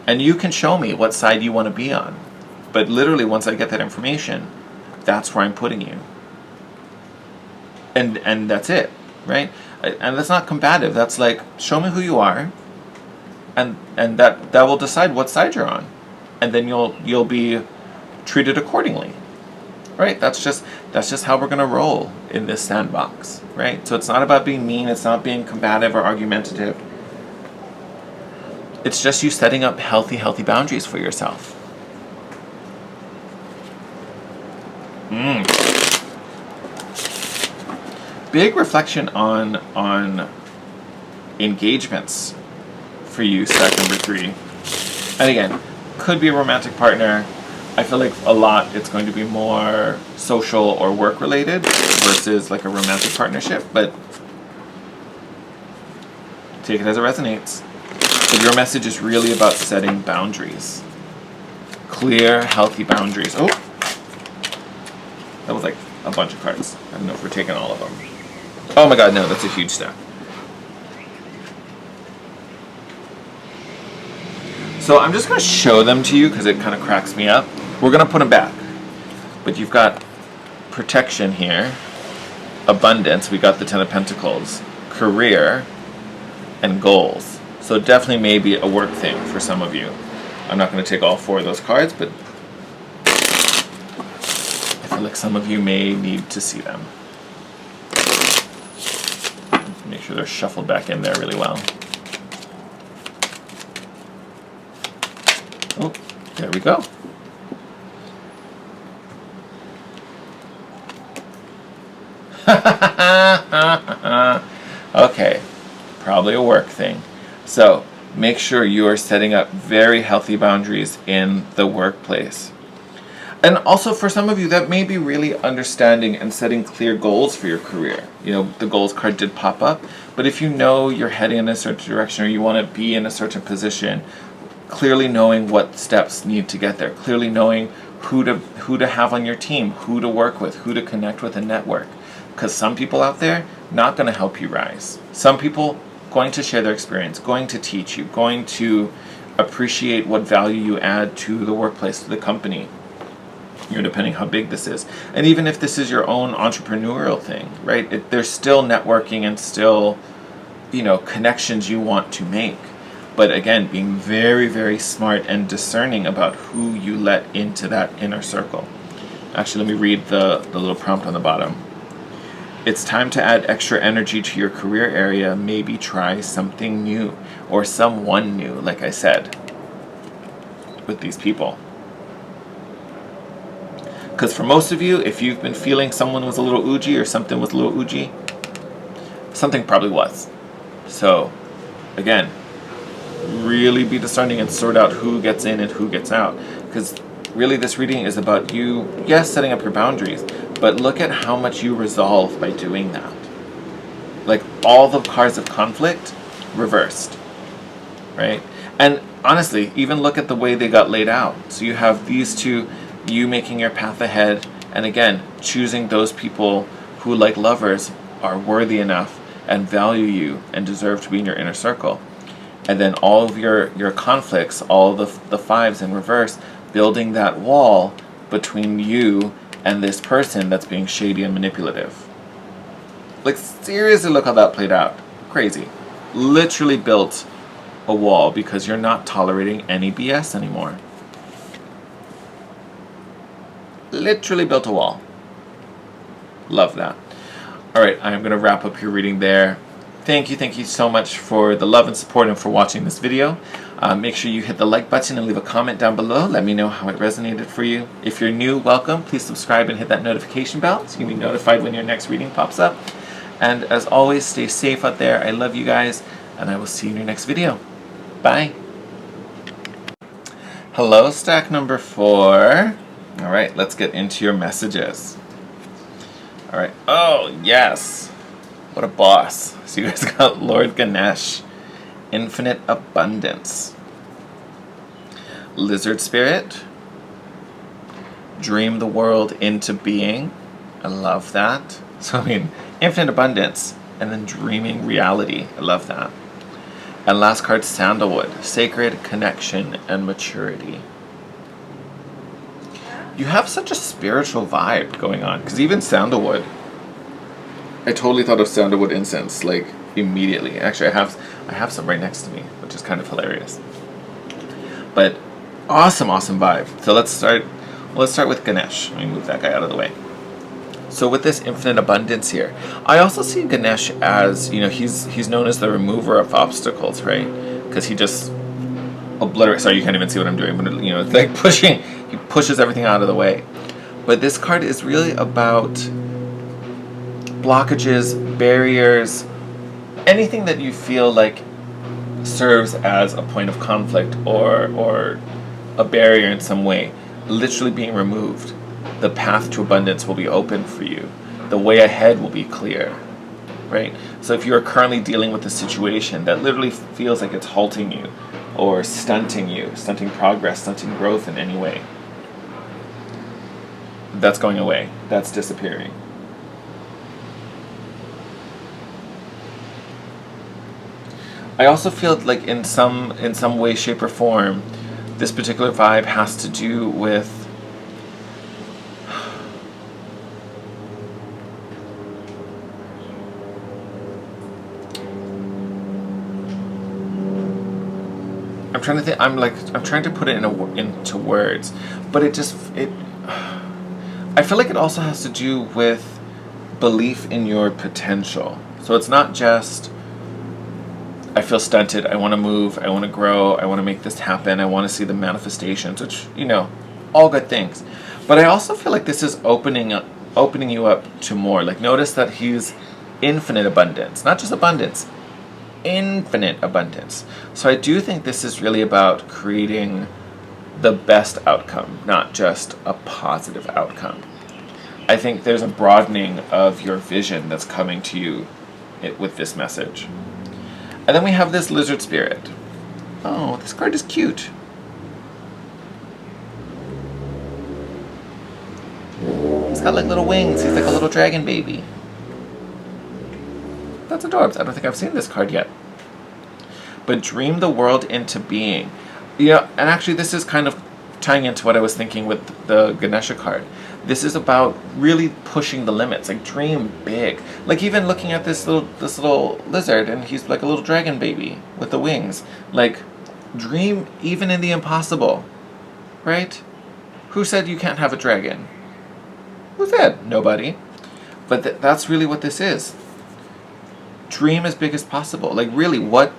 And you can show me what side you want to be on. But literally, once I get that information, that's where I'm putting you. And that's it, right? And that's not combative. That's like, show me who you are, and that will decide what side you're on. And then you'll be treated accordingly. Right? That's just how we're gonna roll in this sandbox, right? So it's not about being mean, it's not being combative or argumentative. It's just you setting up healthy boundaries for yourself. Big reflection on engagements for you, stack number 3. And again, could be a romantic partner. I feel like a lot it's going to be more social or work related versus like a romantic partnership, but take it as it resonates. But your message is really about setting boundaries. Clear, healthy boundaries. Oh, that was like a bunch of cards. I don't know if we're taking all of them. Oh my god, no, that's a huge stack. So I'm just going to show them to you because it kind of cracks me up. We're going to put them back. But you've got protection here, abundance, we got the 10 of Pentacles, career, and goals. So definitely maybe a work thing for some of you. I'm not going to take all 4 of those cards, but I feel like some of you may need to see them. Make sure they're shuffled back in there really well. Oh, there we go. Okay, probably a work thing. So make sure you are setting up very healthy boundaries in the workplace. And also for some of you, that may be really understanding and setting clear goals for your career. You know, the goals card did pop up, but if you know you're heading in a certain direction or you want to be in a certain position, clearly knowing what steps need to get there, clearly knowing who to have on your team, who to work with, who to connect with and network. Because some people out there, not going to help you rise. Some people going to share their experience, going to teach you, going to appreciate what value you add to the workplace, to the company, you know, depending how big this is. And even if this is your own entrepreneurial thing, right? There's still networking and still, you know, connections you want to make. But again, being very, very smart and discerning about who you let into that inner circle. Actually, let me read the little prompt on the bottom. It's time to add extra energy to your career area. Maybe try something new or someone new, like I said, with these people. Because for most of you, if you've been feeling someone was a little oogy or something was a little oogy, something probably was. So, again, really be discerning and sort out who gets in and who gets out. Because really this reading is about you, yes, setting up your boundaries, but look at how much you resolve by doing that. Like all the cards of conflict reversed, right? And honestly, even look at the way they got laid out. So you have these two, you making your path ahead, and again, choosing those people who, like lovers, are worthy enough and value you and deserve to be in your inner circle. And then all of your conflicts, all the fives in reverse, building that wall between you and this person that's being shady and manipulative. Like, seriously, look how that played out. Crazy. Literally built a wall because you're not tolerating any BS anymore. Literally built a wall. Love that. Alright, I'm going to wrap up your reading there. Thank you so much for the love and support and for watching this video. Make sure you hit the like button and leave a comment down below. Let me know how it resonated for you. If you're new, welcome. Please subscribe and hit that notification bell so you can be notified when your next reading pops up. And as always, stay safe out there. I love you guys, and I will see you in your next video. Bye. Hello, stack number 4. All right, let's get into your messages. All right. Oh, yes. What a boss. So you guys got Lord Ganesh, Infinite Abundance, Lizard Spirit, Dream the World into Being, I love that. So, I mean, infinite abundance and then dreaming reality. I love that. And last card, Sandalwood. Sacred connection and maturity. You have such a spiritual vibe going on. Because even Sandalwood, I totally thought of Sandalwood incense, like, immediately. Actually, I have some right next to me, which is kind of hilarious. But awesome vibe. So let's start with Ganesh. Let me move that guy out of the way. So with this infinite abundance here, I also see Ganesh as, he's known as the remover of obstacles, right? Because he just obliterates. Sorry, you can't even see what I'm doing, but it's like pushing. He pushes everything out of the way. But this card is really about blockages, barriers, anything that you feel like serves as a point of conflict or a barrier in some way, literally being removed. The path to abundance will be open for you. The way ahead will be clear, right? So if you're currently dealing with a situation that literally feels like it's halting you or stunting progress, stunting growth in any way, that's going away. That's disappearing. I also feel like in some way, shape, or form, this particular vibe has to do with I'm trying to think. I'm trying to put it into words, but I feel like it also has to do with belief in your potential. So it's not just I feel stunted, I want to move, I want to grow, I want to make this happen, I want to see the manifestations, which all good things. But I also feel like this is opening you up to more. Like, notice that he's infinite abundance, not just abundance. Infinite abundance. So I do think this is really about creating the best outcome, not just a positive outcome. I think there's a broadening of your vision that's coming to you with this message. And then we have this lizard spirit. Oh, this card is cute. He's got like little wings. He's like a little dragon baby. That's adorbs. I don't think I've seen this card yet. But dream the world into being. And actually this is kind of tying into what I was thinking with the Ganesha card. This is about really pushing the limits. Like, dream big. Like, even looking at this little lizard, and he's like a little dragon baby with the wings. Like, dream even in the impossible. Right? Who said you can't have a dragon? Who said? Nobody. But that's really what this is. Dream as big as possible. Like, really, what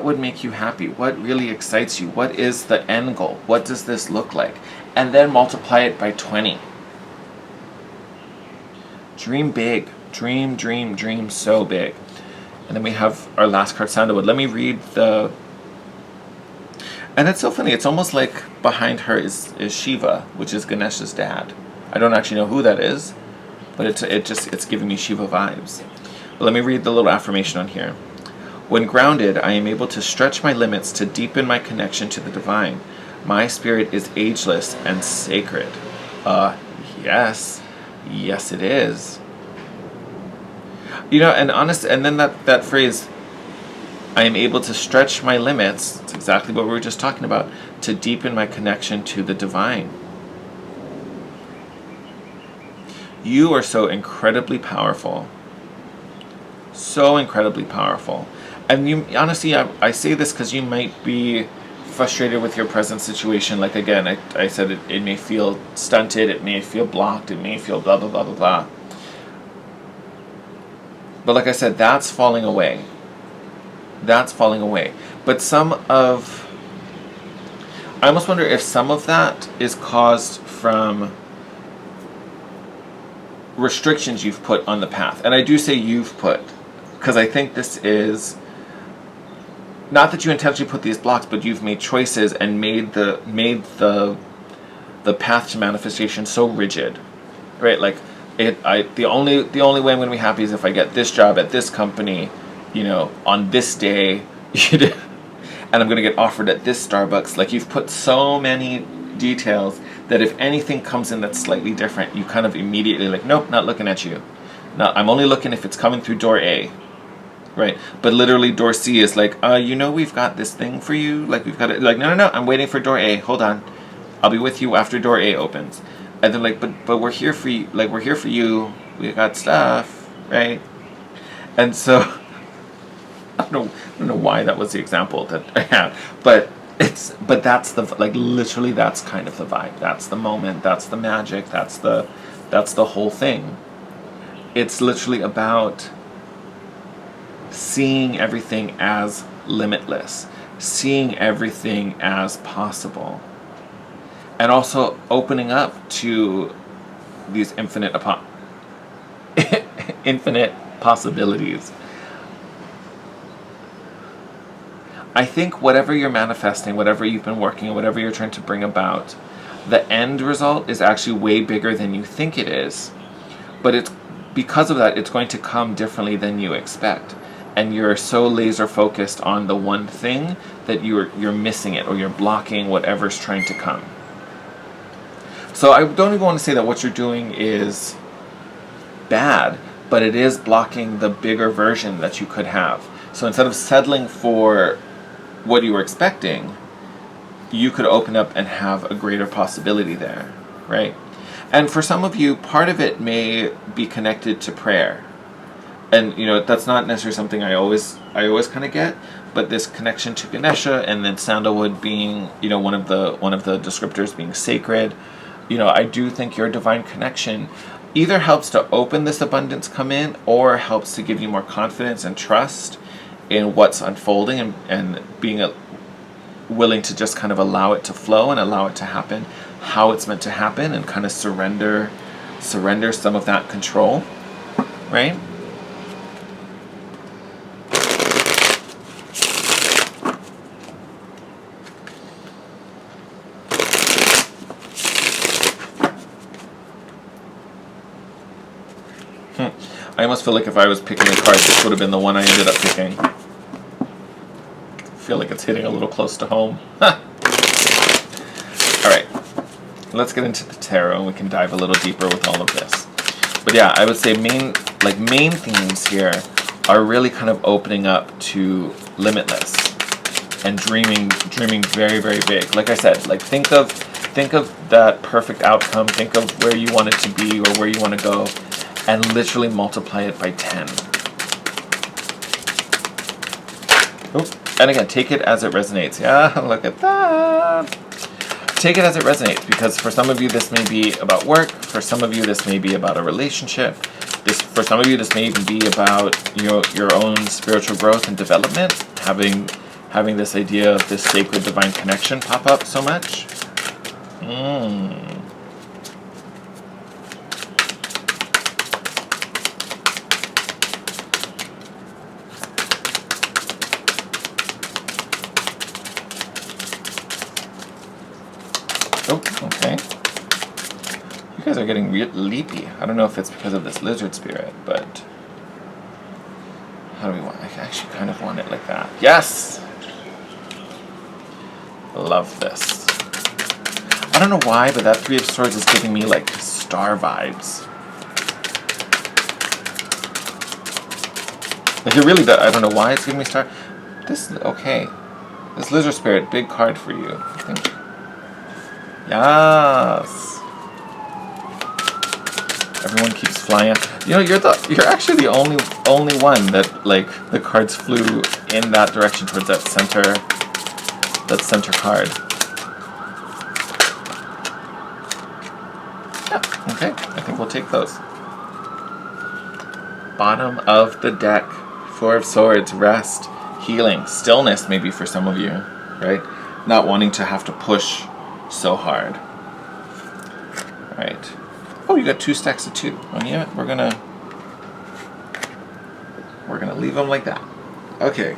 would make you happy? What really excites you? What is the end goal? What does this look like? And then multiply it by 20. Dream big. Dream so big. And then we have our last card, Sandalwood. Let me read the... And it's so funny. It's almost like behind her is Shiva, which is Ganesha's dad. I don't actually know who that is, but it's giving me Shiva vibes. But let me read the little affirmation on here. When grounded, I am able to stretch my limits to deepen my connection to the divine. My spirit is ageless and sacred. Yes. Yes, it is. And then that phrase, I am able to stretch my limits, it's exactly what we were just talking about, to deepen my connection to the divine. You are so incredibly powerful. So incredibly powerful. And you, honestly, I say this because you might be frustrated with your present situation. Like, again, I said it may feel stunted, it may feel blocked, it may feel blah, blah, blah, blah, blah. But like I said, that's falling away. That's falling away. But I almost wonder if some of that is caused from restrictions you've put on the path. And I do say you've put, because I think this is not that you intentionally put these blocks, but you've made choices and made the path to manifestation so rigid, right? Like, the only way I'm going to be happy is if I get this job at this company, on this day, and I'm going to get offered at this Starbucks. Like, you've put so many details that if anything comes in that's slightly different, you kind of immediately like, nope, not looking at you. No, I'm only looking if it's coming through door A. Right, but literally door C is like, we've got this thing for you. Like, we've got it. Like, no, I'm waiting for door A. Hold on, I'll be with you after door A opens. And they're like, but we're here for you. Like, we're here for you. We got stuff, right? And so, I don't know why that was the example that I had, but that's the, like, literally that's kind of the vibe. That's the moment. That's the magic. That's the whole thing. It's literally about seeing everything as limitless, seeing everything as possible, and also opening up to these infinite possibilities. I think whatever you're manifesting, whatever you've been working on, whatever you're trying to bring about, the end result is actually way bigger than you think it is, but it's because of that, it's going to come differently than you expect. And you're so laser focused on the one thing that you're missing it, or you're blocking whatever's trying to come. So I don't even want to say that what you're doing is bad, but it is blocking the bigger version that you could have. So instead of settling for what you were expecting, you could open up and have a greater possibility there, right? And for some of you, part of it may be connected to prayer. And that's not necessarily something I always kind of get, but this connection to Ganesha, and then sandalwood being one of the descriptors being sacred. I do think your divine connection either helps to open this abundance come in, or helps to give you more confidence and trust in what's unfolding, and being willing to just kind of allow it to flow and allow it to happen how it's meant to happen, and kind of surrender some of that control, right? I almost feel like if I was picking a card, this would have been the one I ended up picking. I feel like it's hitting a little close to home. Alright, let's get into the tarot and we can dive a little deeper with all of this. But yeah, I would say main themes here are really kind of opening up to limitless and dreaming very, very big. Like I said, like think of that perfect outcome, think of where you want it to be or where you want to go, and literally multiply it by 10. Oh, and again, take it as it resonates. Yeah, look at that. Take it as it resonates, because for some of you this may be about work, for some of you this may be about a relationship, for some of you this may even be about your own spiritual growth and development, having this idea of this sacred divine connection pop up so much. Oh, okay. You guys are getting real leapy. I don't know if it's because of this lizard spirit, but how do we want? I actually kind of want it like that. Yes! Love this. I don't know why, but that Three of Swords is giving me like star vibes. Like it really does. I don't know why it's giving me star. Okay. This lizard spirit, big card for you. I think. Yes. Everyone keeps flying. You're actually the only one that like the cards flew in that direction towards that center card. Yeah, okay. I think we'll take those. Bottom of the deck. Four of Swords, rest, healing, stillness maybe for some of you, right? Not wanting to have to push so hard. Right. Oh, you got 2 stacks of 2. Oh yeah, we're gonna leave them like that. Okay.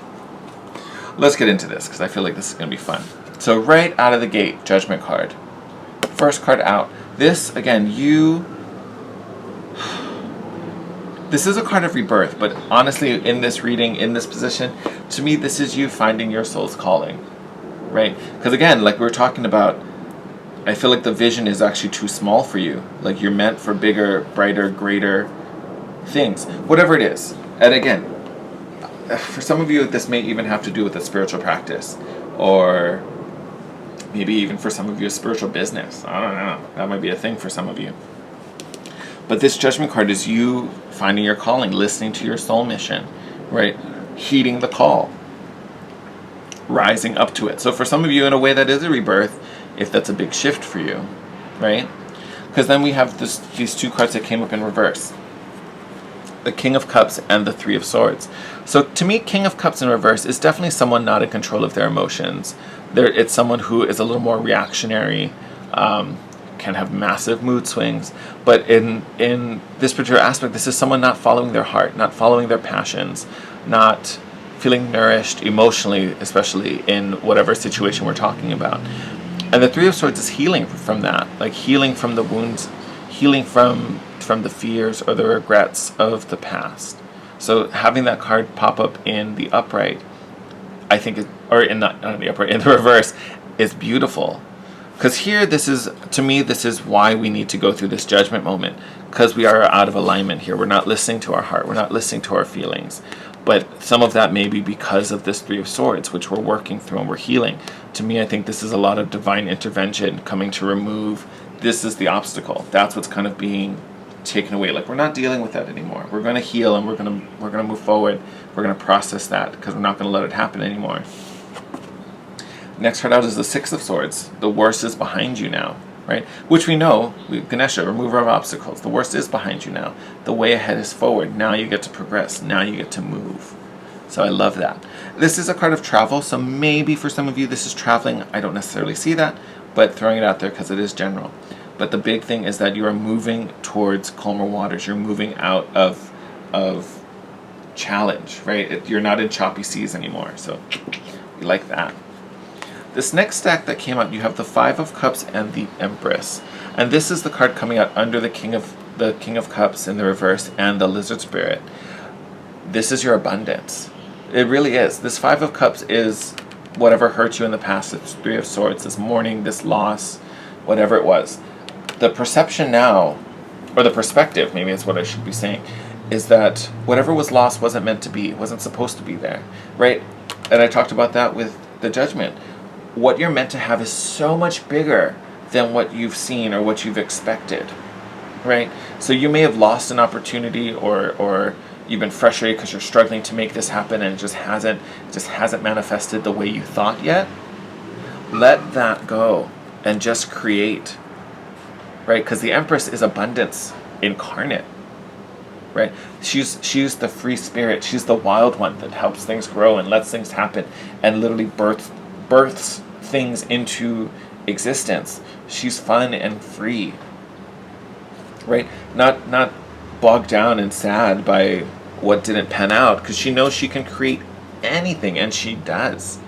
Let's get into this because I feel like this is gonna be fun. So right out of the gate, Judgment card. First card out. This again, this is a card of rebirth, but honestly, in this reading, in this position, to me, this is you finding your soul's calling, right? Because again, like we were talking about, I feel like the vision is actually too small for you. Like you're meant for bigger, brighter, greater things, whatever it is. And again, for some of you, this may even have to do with a spiritual practice, or maybe even for some of you, a spiritual business. I don't know. That might be a thing for some of you. But this Judgment card is you finding your calling, listening to your soul mission, right? Heeding the call, rising up to it. So for some of you, in a way, that is a rebirth, if that's a big shift for you, right? Because then we have these two cards that came up in reverse. The King of Cups and the Three of Swords. So to me, King of Cups in reverse is definitely someone not in control of their emotions. It's someone who is a little more reactionary, can have massive mood swings. But in this particular aspect, this is someone not following their heart, not following their passions, not feeling nourished emotionally, especially in whatever situation we're talking about. And the Three of Swords is healing from that, like healing from the wounds, healing from the fears or the regrets of the past. So having that card pop up in the upright, I think, or in not in the upright, in the reverse, is beautiful. Because here, to me, this is why we need to go through this judgment moment. Because we are out of alignment here. We're not listening to our heart. We're not listening to our feelings. But some of that may be because of this Three of Swords, which we're working through and we're healing. To me, I think this is a lot of divine intervention coming to remove. This is the obstacle. That's what's kind of being taken away. Like, we're not dealing with that anymore. We're going to heal and we're going to move forward. We're going to process that because we're not going to let it happen anymore. Next card out is the Six of Swords. The worst is behind you now, right? Which we know, Ganesha, remover of obstacles. The worst is behind you now. The way ahead is forward. Now you get to progress. Now you get to move. So I love that. This is a card of travel, so maybe for some of you this is traveling. I don't necessarily see that, but throwing it out there because it is general. But the big thing is that you are moving towards calmer waters. You're moving out of challenge, right? You're not in choppy seas anymore. So we like that. This next stack that came out, you have the Five of Cups and the Empress. And this is the card coming out under the King of Cups in the reverse and the Lizard Spirit. This is your abundance. It really is. This Five of Cups is whatever hurt you in the past. It's Three of Swords, this mourning, this loss, whatever it was. The perception now, or the perspective, maybe it's what I should be saying, is that whatever was lost wasn't meant to be, wasn't supposed to be there, right? And I talked about that with the Judgment. What you're meant to have is so much bigger than what you've seen or what you've expected, right? So you may have lost an opportunity, or you've been frustrated because you're struggling to make this happen and it just hasn't manifested the way you thought yet. Let that go and just create, right? Because the Empress is abundance incarnate, right? She's the free spirit. She's the wild one that helps things grow and lets things happen and literally births things into existence. She's fun and free, right? Not bogged down and sad by what didn't pan out, because she knows she can create anything, and she does,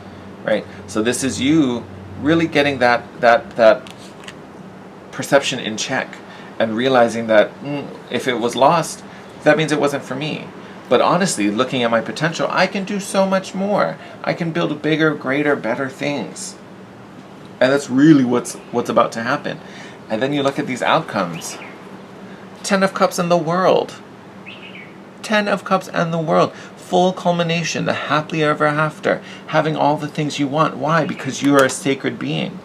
right? So this is you really getting that perception in check and realizing that if it was lost, that means it wasn't for me. But honestly, looking at my potential, I can do so much more. I can build bigger, greater, better things. And that's really what's about to happen. And then you look at these outcomes. 10 of Cups and the World. 10 of Cups and the World. Full culmination, the happily ever after. Having all the things you want. Why? Because you are a sacred being.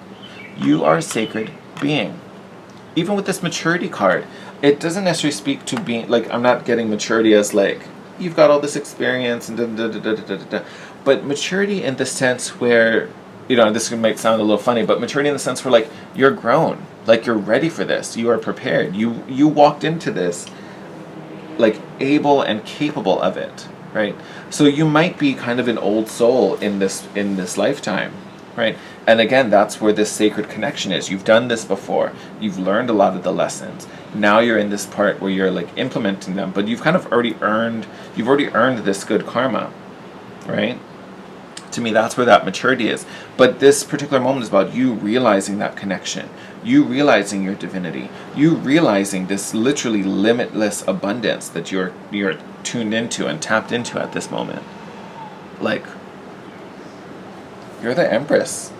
You are a sacred being. Even with this maturity card, it doesn't necessarily speak to being, like, I'm not getting maturity as like, you've got all this experience and da-da-da-da-da-da-da. But maturity in the sense where, this might sound a little funny, but maturity in the sense where, like, you're grown. Like, you're ready for this. You are prepared. You walked into this, like, able and capable of it, right? So you might be kind of an old soul in this lifetime, right? And again, that's where this sacred connection is. You've done this before. You've learned a lot of the lessons. Now you're in this part where you're, like, implementing them, but you've kind of already earned this good karma, right? To me, that's where that maturity is. But this particular moment is about you realizing that connection, you realizing your divinity, you realizing this literally limitless abundance that you're tuned into and tapped into at this moment. Like, you're the Empress.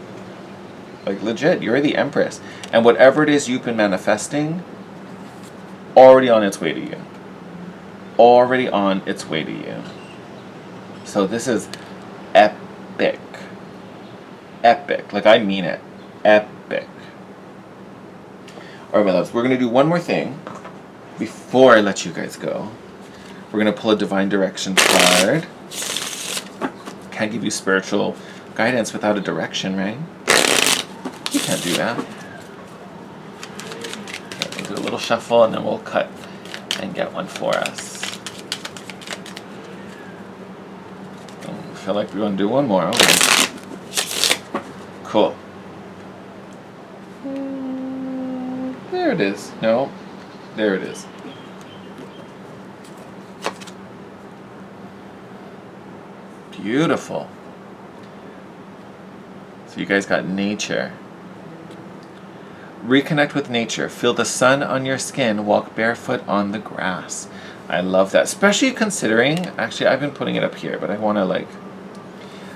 Like, legit, you're the Empress. And whatever it is you've been manifesting, already on its way to you. Already on its way to you. So this is epic. Epic. Like, I mean it. Epic. Alright, my loves, we're going to do one more thing before I let you guys go. We're going to pull a Divine Direction card. Can't give you spiritual guidance without a direction, right? You can't do that. Okay, we'll do a little shuffle and then we'll cut and get one for us. I feel like we're going to do one more. Okay. Cool. There it is. No. There it is. Beautiful. So you guys got nature. Reconnect with nature. Feel the sun on your skin. Walk barefoot on the grass. I love that. Especially considering, actually I've been putting it up here, but I want to like,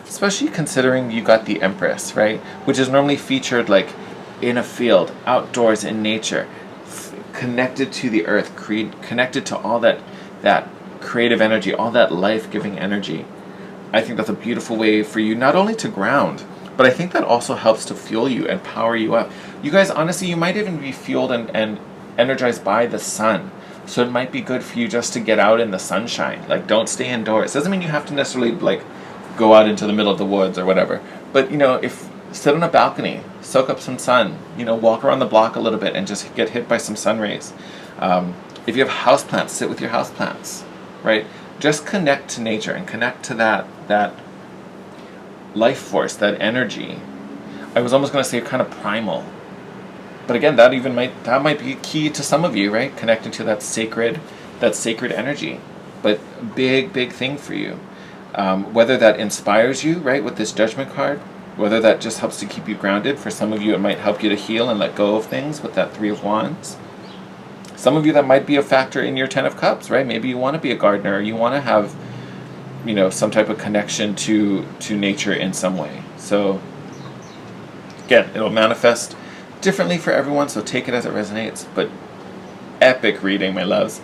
especially considering you got the Empress, right? Which is normally featured like in a field, outdoors in nature, connected to the earth, connected to all that creative energy, all that life-giving energy. I think that's a beautiful way for you not only to ground, but I think that also helps to fuel you and power you up. You guys, honestly, you might even be fueled and energized by the sun. So it might be good for you just to get out in the sunshine. Like, don't stay indoors. Doesn't mean you have to necessarily, like, go out into the middle of the woods or whatever. But, you know, if sit on a balcony, soak up some sun, you know, walk around the block a little bit and just get hit by some sun rays. If you have houseplants, sit with your houseplants, right? Just connect to nature and connect to that life force, that energy. I was almost going to say kind of primal. But again, that might be key to some of you, right? Connecting to that sacred energy. But big thing for you. Whether that inspires you, right, with this Judgment card, whether that just helps to keep you grounded. For some of you, it might help you to heal and let go of things with that Three of Wands. Some of you, that might be a factor in your Ten of Cups, right? Maybe you want to be a gardener, or you want to have, you know, some type of connection to nature in some way. So, again, it'll manifest differently for everyone, so take it as it resonates. But epic reading, my loves.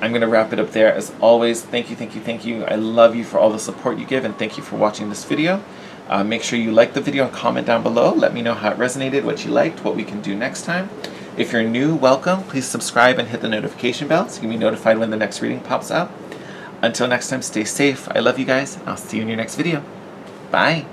I'm going to wrap it up there. As always, thank you. I love you for all the support you give, and thank you for watching this video. Make sure you like the video and comment down below. Let me know how it resonated, what you liked, what we can do next time. If you're new, welcome. Please subscribe and hit the notification bell so you can be notified when the next reading pops up. Until next time, stay safe. I love you guys. I'll see you in your next video. Bye.